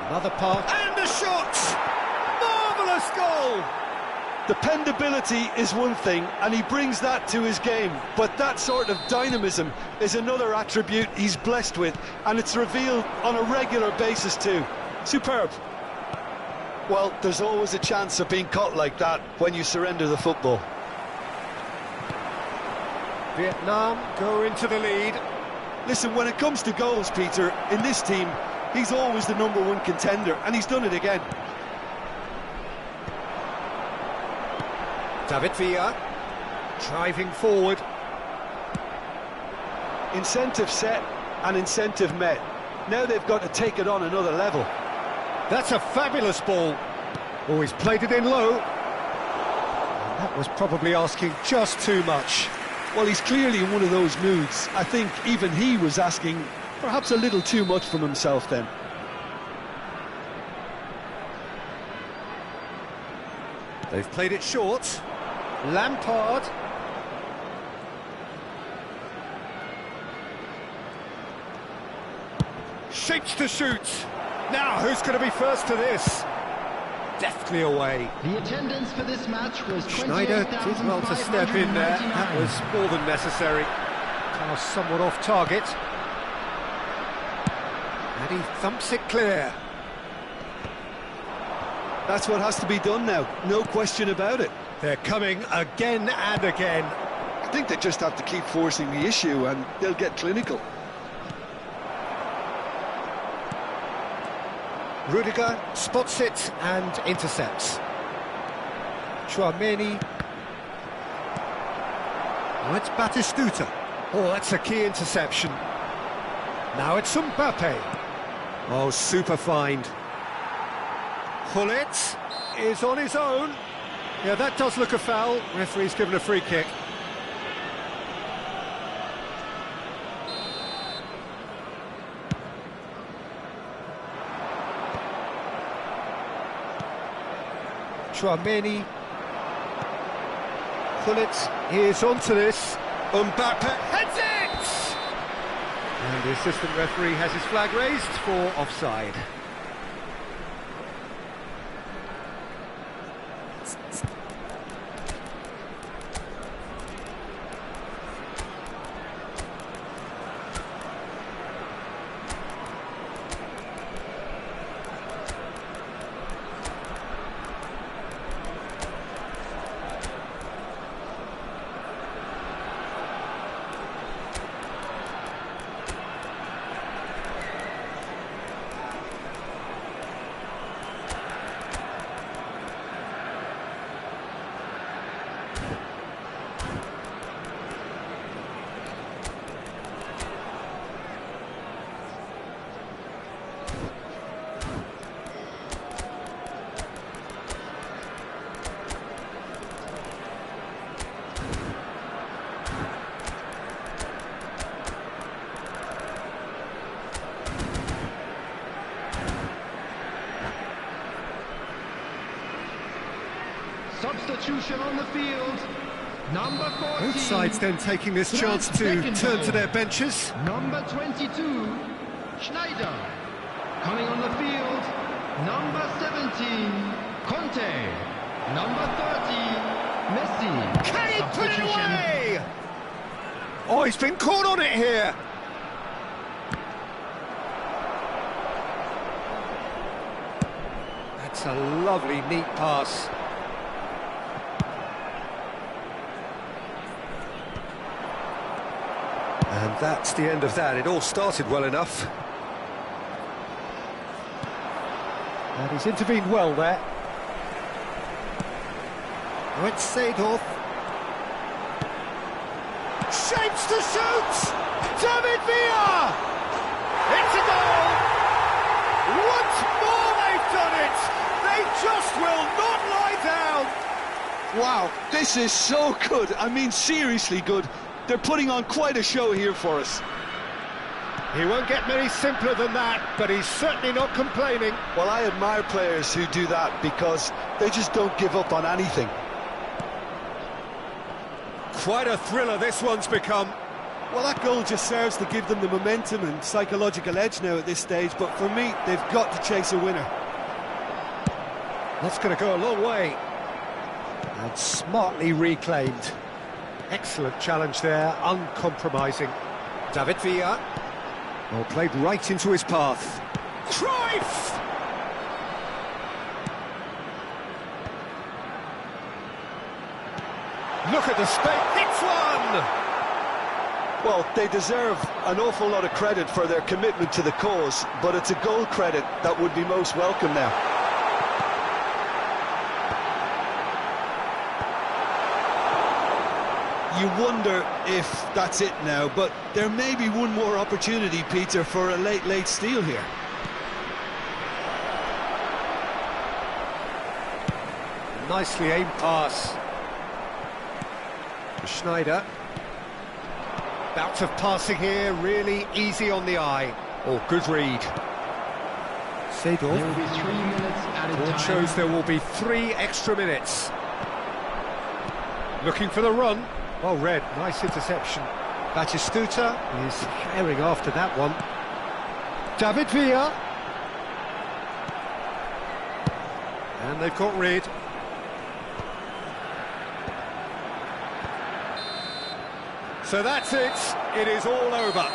Another pass. And a shot! Marvellous goal! Dependability is one thing, and he brings that to his game, but that sort of dynamism is another attribute he's blessed with, and it's revealed on a regular basis too. Superb. Well, there's always a chance of being caught like that when you surrender the football. Vietnam go into the lead. Listen, when it comes to goals, Peter, in this team, he's always the #1 contender, and he's done it again. David Villa, driving forward. Incentive set and incentive met. Now they've got to take it on another level. That's a fabulous ball. Oh, he's played it in low. And that was probably asking just too much. Well, he's clearly in one of those moods. I think even he was asking perhaps a little too much from himself then. They've played it short. Lampard. Shapes to shoot. Now, who's going to be first to this? Deftly away. The attendance for this match was Schneider did well to step in there. That was more than necessary. Pass somewhat off target. And he thumps it clear. That's what has to be done now, no question about it. They're coming again and again. I think they just have to keep forcing the issue and they'll get clinical. Rudiger spots it and intercepts. Tchouaméni. Now it's Batistuta. Oh, that's a key interception. Now it's Mbappe. Oh, super find. Gullit is on his own. Yeah, that does look a foul. Referee's given a free kick. Tchouaméni. Gullit is onto this. Mbappe heads it! And the assistant referee has his flag raised for offside. substitution on the field. Number 14. Both sides then taking this chance to turn to their benches. Number 22, Schneider. Coming on the field, number 17, Conte. Number 30, Messi. Can he put it Substitution. away? Oh, he's been caught on it here. That's a lovely, neat pass. And that's the end of that. It all started well enough. And he's intervened well there. Oh, it's Seedorf. Shapes to shoot! David Villa! It's a goal! Once more they've done it! They just will not lie down! Wow, this is so good. I mean, seriously good. They're putting on quite a show here for us. He won't get many simpler than that, but he's certainly not complaining. Well, I admire players who do that because they just don't give up on anything. Quite a thriller this one's become. Well, that goal just serves to give them the momentum and psychological edge now at this stage, but for me, they've got to chase a winner. That's going to go a long way. And smartly reclaimed. Excellent challenge there, uncompromising. David Villa. Well, played right into his path. Cruyff! Look at the space. It's one! Well, they deserve an awful lot of credit for their commitment to the cause, but it's a goal credit that would be most welcome now. You wonder if that's it now, but there may be one more opportunity, Peter, for a late steal here. Nicely aimed pass. Schneider. Bout of passing here, really easy on the eye. Oh, good read. There Seedorf. will be 3 minutes added Board time. shows there will be 3 extra minutes. Looking for the run. Well read, nice interception. Batistuta is herring after that one. David Villa. And they've got rid. So that's it. It is all over.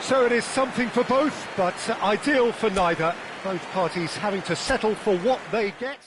So it is something for both, but ideal for neither. Both parties having to settle for what they get.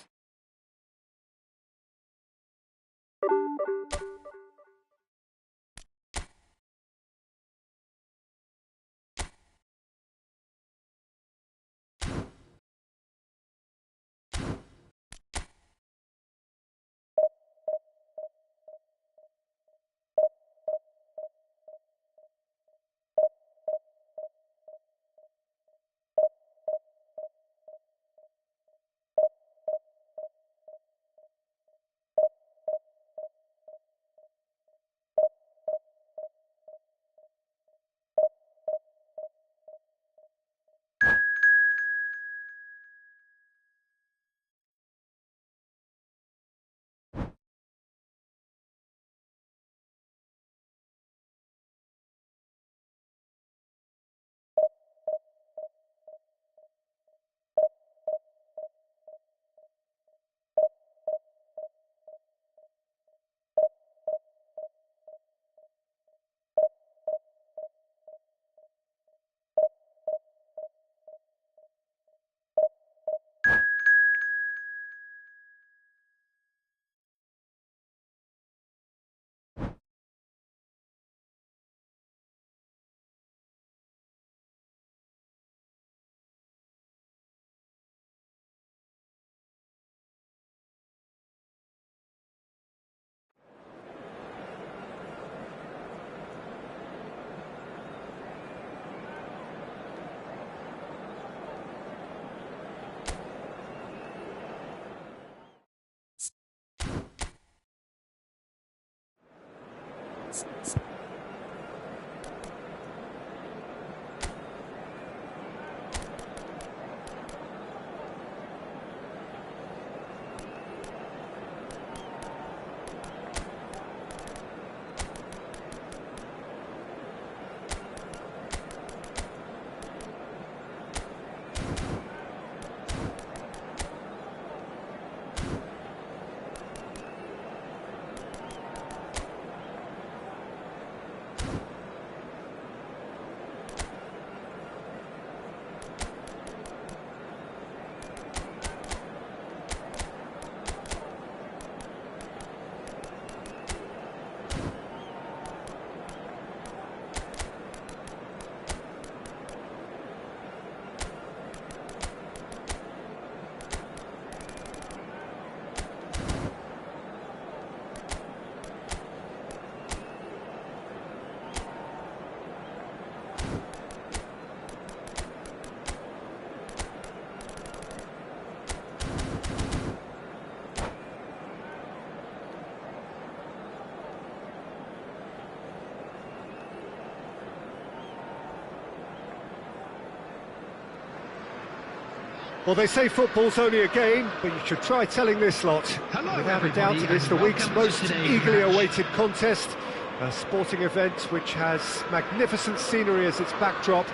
Well, they say football's only a game, but you should try telling this lot. Hello, Without a doubt, it is the and week's welcome to most today's eagerly match. awaited contest. A sporting event which has magnificent scenery as its backdrop.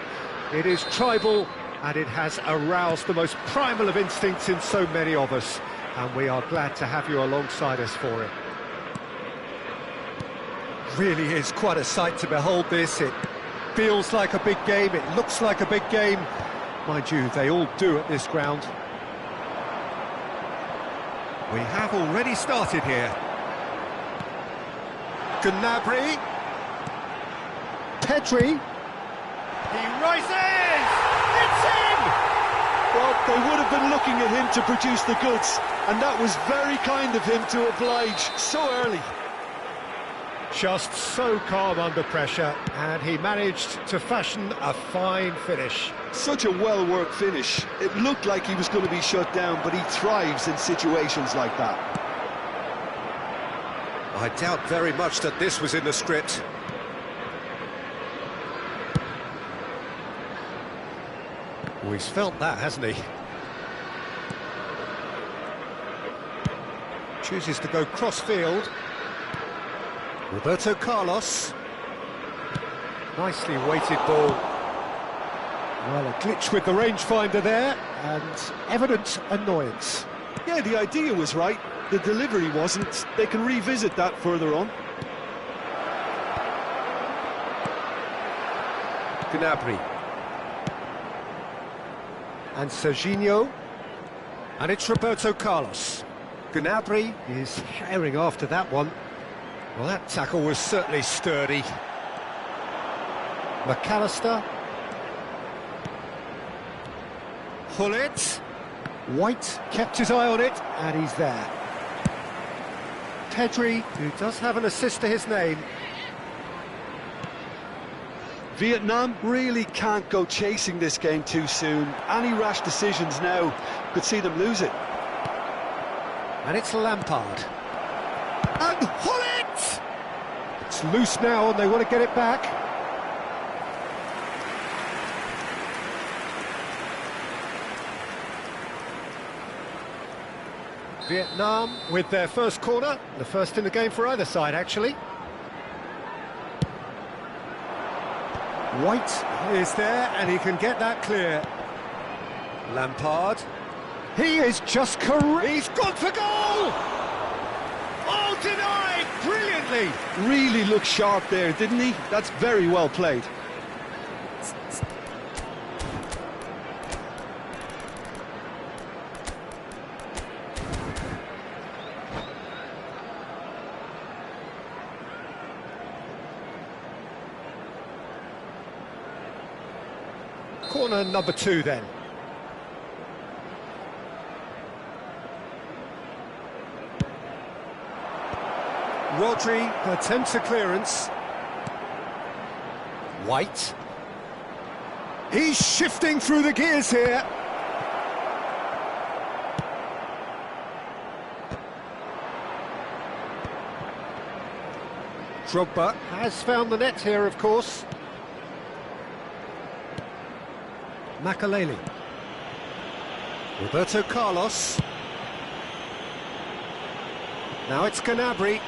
It is tribal, and it has aroused the most primal of instincts in so many of us. And we are glad to have you alongside us for it. Really is quite a sight to behold this. It feels like a big game, it looks like a big game. Mind you, they all do at this ground. We have already started here. Gnabry. Pedri. He rises! It's in! Well, they would have been looking at him to produce the goods, and that was very kind of him to oblige so early. Just so calm under pressure, and he managed to fashion a fine finish. Such a well-worked finish. It looked like he was going to be shut down, but he thrives in situations like that. I doubt very much that this was in the script. Oh, he's felt that, hasn't he? Chooses to go cross-field. Roberto Carlos. Nicely weighted ball. Well, a glitch with the rangefinder there, and evident annoyance. Yeah, the idea was right. The delivery wasn't. They can revisit that further on. Gnabry. And Serginho. And it's Roberto Carlos. Gnabry is herring after that one. Well, that tackle was certainly sturdy. McAllister. Hullet. White kept his eye on it, and he's there. Pedri, who does have an assist to his name. Vietnam really can't go chasing this game too soon. Any rash decisions now could see them lose it. And it's Lampard. And Hullet! It's loose now, and they want to get it back. Vietnam with their first corner, the first in the game for either side, actually. White is there, and he can get that clear. Lampard. He is just correct. He's gone for goal! Oh, denied! Brilliantly! Really looked sharp there, didn't he? That's very well played. Corner number 2 then. Rodri attempts a clearance. White. He's shifting through the gears here. Drogba has found the net here, of course. Makaleli. Roberto Carlos. Now it's Gnabry.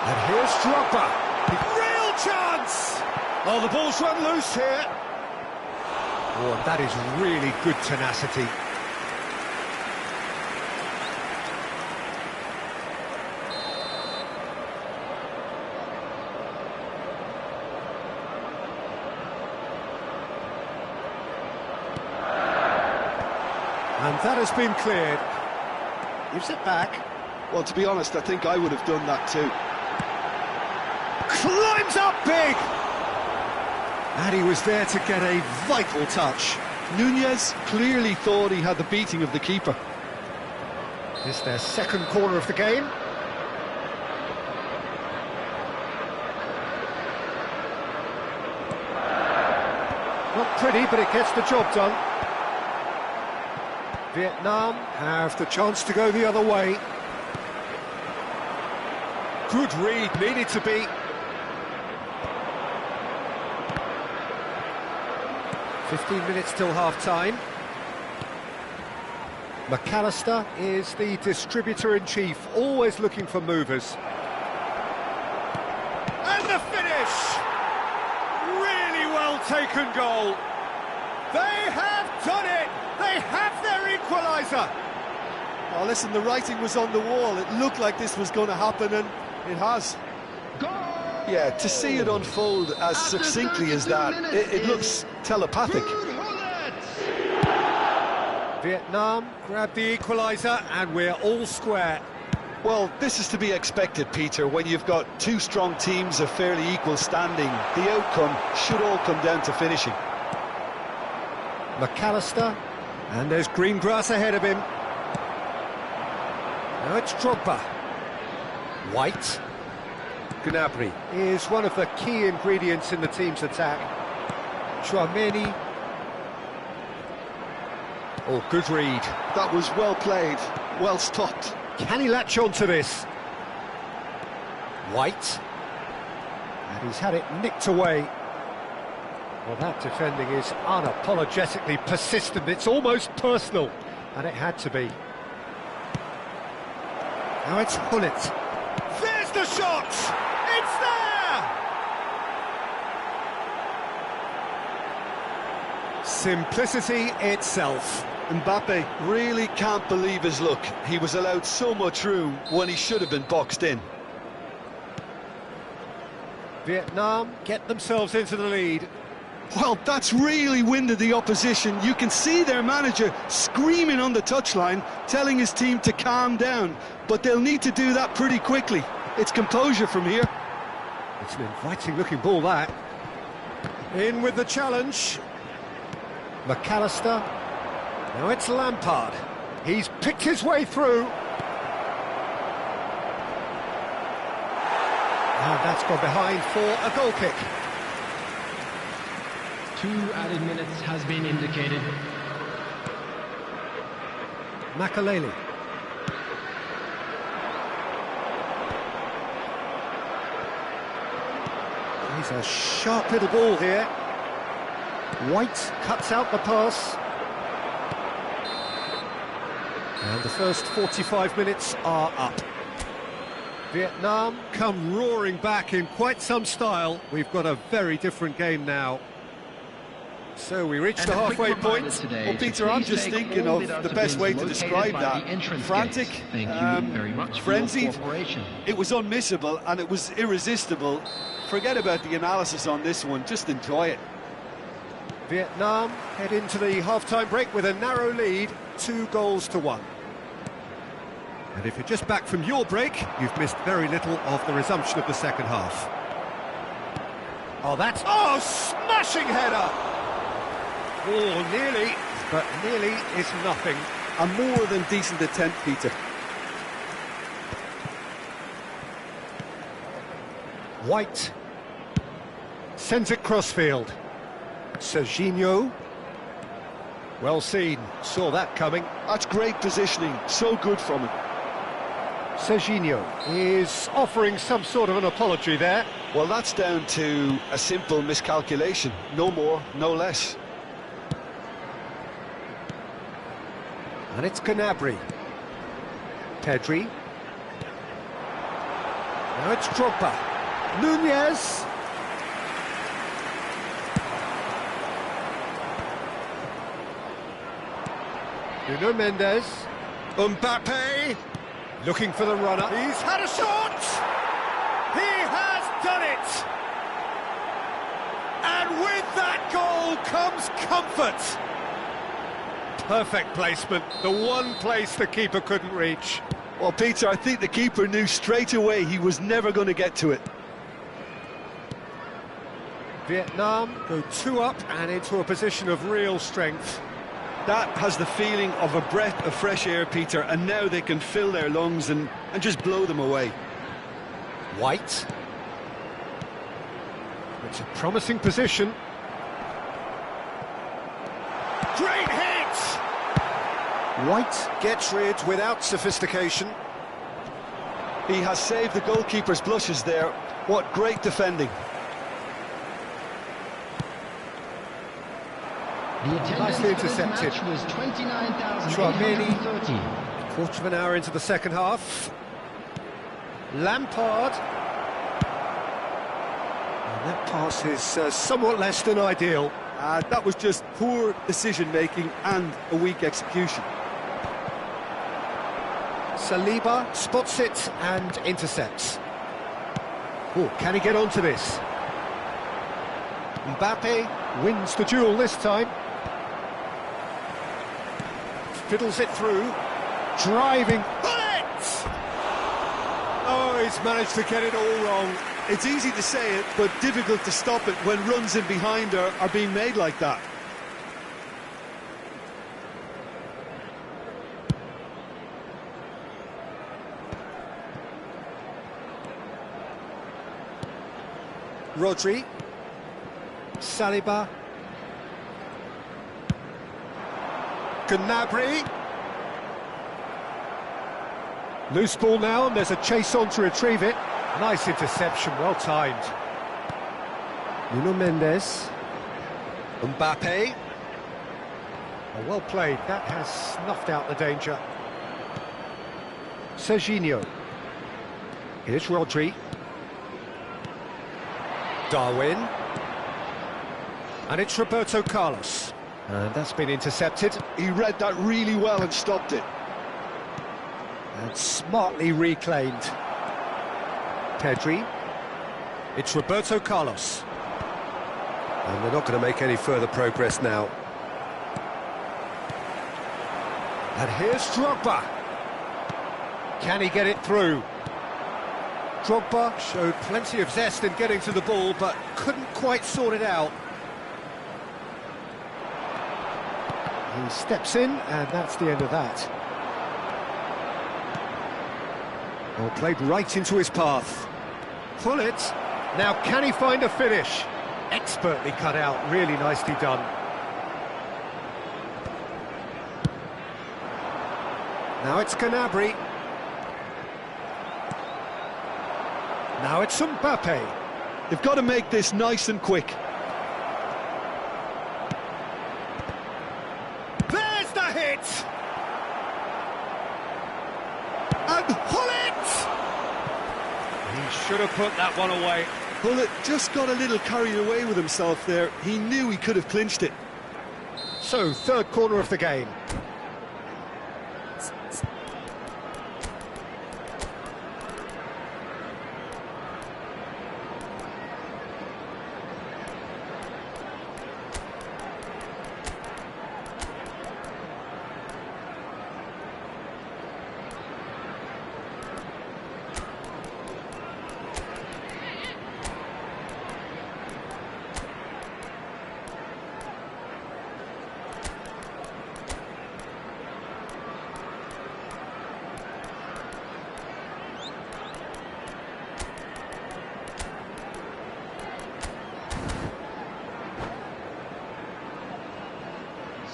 And here's Drogba. Real chance! Oh, the ball's run loose here. Oh, and that is really good tenacity. And that has been cleared. Gives it back. Well, to be honest, I think I would have done that too. Climbs up big! And he was there to get a vital touch. Nunez clearly thought he had the beating of the keeper. It's their second corner of the game. Not pretty, but it gets the job done. Vietnam have the chance to go the other way. Good read, needed to be. 15 minutes till half-time. McAllister is the distributor-in-chief, always looking for movers. And the finish! Really well taken goal. They have done it! They have their equaliser! Oh, listen, the writing was on the wall. It looked like this was going to happen, and it has. Yeah, to see it unfold as succinctly as that, it looks telepathic. Vietnam grab the equaliser, and we're all square. Well, this is to be expected, Peter. When you've got two strong teams of fairly equal standing, the outcome should all come down to finishing. McAllister, and there's green grass ahead of him. Now it's Drogba. White. Gnabry is one of the key ingredients in the team's attack. Chouameni. Oh, good read. That was well played, well stopped. Can he latch on to this? White. And he's had it nicked away. Well, that defending is unapologetically persistent. It's almost personal, and it had to be. Now it's Hullet. There's the shot! It's there! Simplicity itself. Mbappe really can't believe his luck. He was allowed so much room when he should have been boxed in. Vietnam get themselves into the lead. Well, that's really winded the opposition. You can see their manager screaming on the touchline, telling his team to calm down. But they'll need to do that pretty quickly. It's composure from here. It's an inviting-looking ball, that. In with the challenge. McAllister. Now it's Lampard. He's picked his way through. And that's gone behind for a goal kick. 2 added minutes has been indicated. Makaleli. He's a sharp little ball here. White cuts out the pass. And the first 45 minutes are up. Vietnam come roaring back in quite some style. We've got a very different game now. So we reached the halfway point. Well, Peter, I'm just thinking of the best way to describe that. Frantic, frenzied. It was unmissable and it was irresistible. Forget about the analysis on this one, just enjoy it. Vietnam head into the half-time break with a narrow lead, 2-1. And if you're just back from your break, you've missed very little of the resumption of the second half. Oh, that's... Oh, smashing header! Oh, nearly, but nearly is nothing. A more than decent attempt, Peter. White sends it crossfield. Serginho. Well seen, saw that coming. That's great positioning, so good from him. Serginho is offering some sort of an apology there. Well, that's down to a simple miscalculation. No more, no less. And it's Gnabry. Pedri. Now it's Drogba. Nunez. Nuno Mendes. Mbappe. Looking for the runner. He's had a shot! He has done it! And with that goal comes comfort. Perfect placement, the one place the keeper couldn't reach. Well, Peter, I think the keeper knew straight away he was never going to get to it. Vietnam go 2 up and into a position of real strength. That has the feeling of a breath of fresh air, Peter, and now they can fill their lungs and just blow them away. White. It's a promising position. Great hit! White gets rid without sophistication. He has saved the goalkeeper's blushes there. What great defending. The attendance Nicely for this intercepted. match was 29,830. Quarter of an hour into the second half. Lampard. And that pass is somewhat less than ideal. That was just poor decision-making and a weak execution. Saliba spots it and intercepts. Oh, can he get onto this? Mbappe wins the duel this time. Fiddles it through. Driving. Bullet! Oh, he's managed to get it all wrong. It's easy to say it, but difficult to stop it when runs in behind are being made like that. Rodri. Saliba. Gnabry. Loose ball now, and there's a chase on to retrieve it. Nice interception, well timed. Nuno Mendes. Mbappe. Oh, well played, that has snuffed out the danger. Serginho. Here's Rodri. Darwin. And it's Roberto Carlos. And that's been intercepted. He read that really well and stopped it. And smartly reclaimed. Pedri. It's Roberto Carlos. And they're not going to make any further progress now. And here's Drogba. Can he get it through? Drogba showed plenty of zest in getting to the ball, but couldn't quite sort it out. He steps in, and that's the end of that. Well, played right into his path. Pull it. Now, can he find a finish? Expertly cut out, really nicely done. Now it's Gnabry. Now it's Mbappe. They've got to make this nice and quick. There's the hit! And Hullet! He should have put that one away. Hullet just got a little carried away with himself there. He knew he could have clinched it. So, third corner of the game.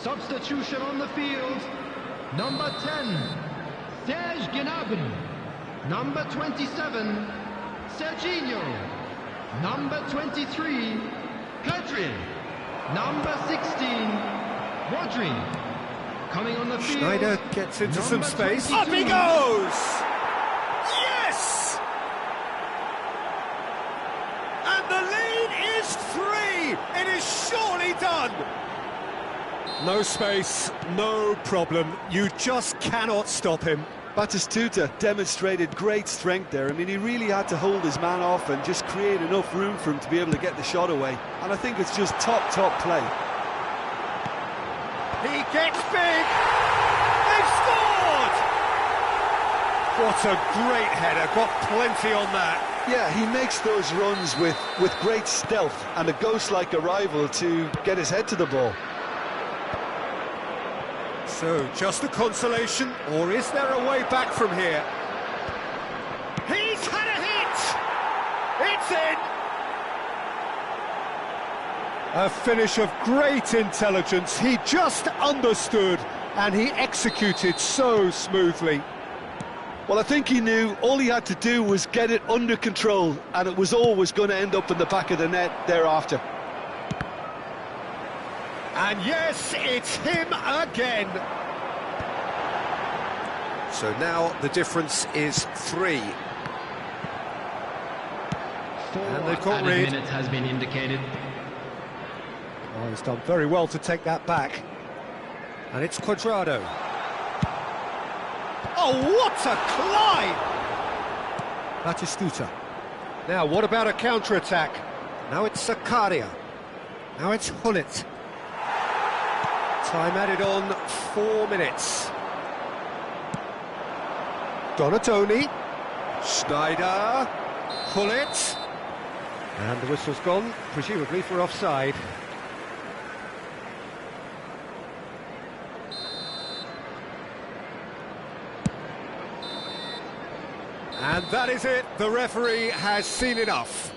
Substitution on the field. Number 10, Serge Gnabry. Number 27, Serginho. Number 23, Pedri. Number 16, Rodri. Coming on the field. Schneider gets into some space. 22. Up he goes! Yes! And the lead is 3! It is surely done! No space, no problem. You just cannot stop him. Batistuta demonstrated great strength there. I mean, he really had to hold his man off and just create enough room for him to be able to get the shot away. And I think it's just top play. He gets big! They've scored! What a great header, got plenty on that. Yeah, he makes those runs with great stealth and a ghost-like arrival to get his head to the ball. So, just a consolation, or is there a way back from here? He's had a hit! It's in! A finish of great intelligence. He just understood, and he executed so smoothly. Well, I think he knew all he had to do was get it under control, and it was always going to end up in the back of the net thereafter. And yes, it's him again. So now the difference is 3. And they've caught added Reed. minute has been indicated. Oh, he's done very well to take that back. And it's Cuadrado. Oh, what a climb! Batistuta. Now, what about a counter-attack? Now it's Zakaria. Now it's Hullet. Time added on 4 minutes. Donatoni. Schneider. Hullet. And the whistle's gone, presumably for offside. And that is it, the referee has seen enough.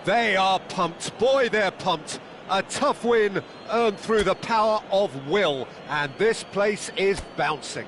They are pumped, boy they're pumped. A tough win earned through the power of will, and this place is bouncing.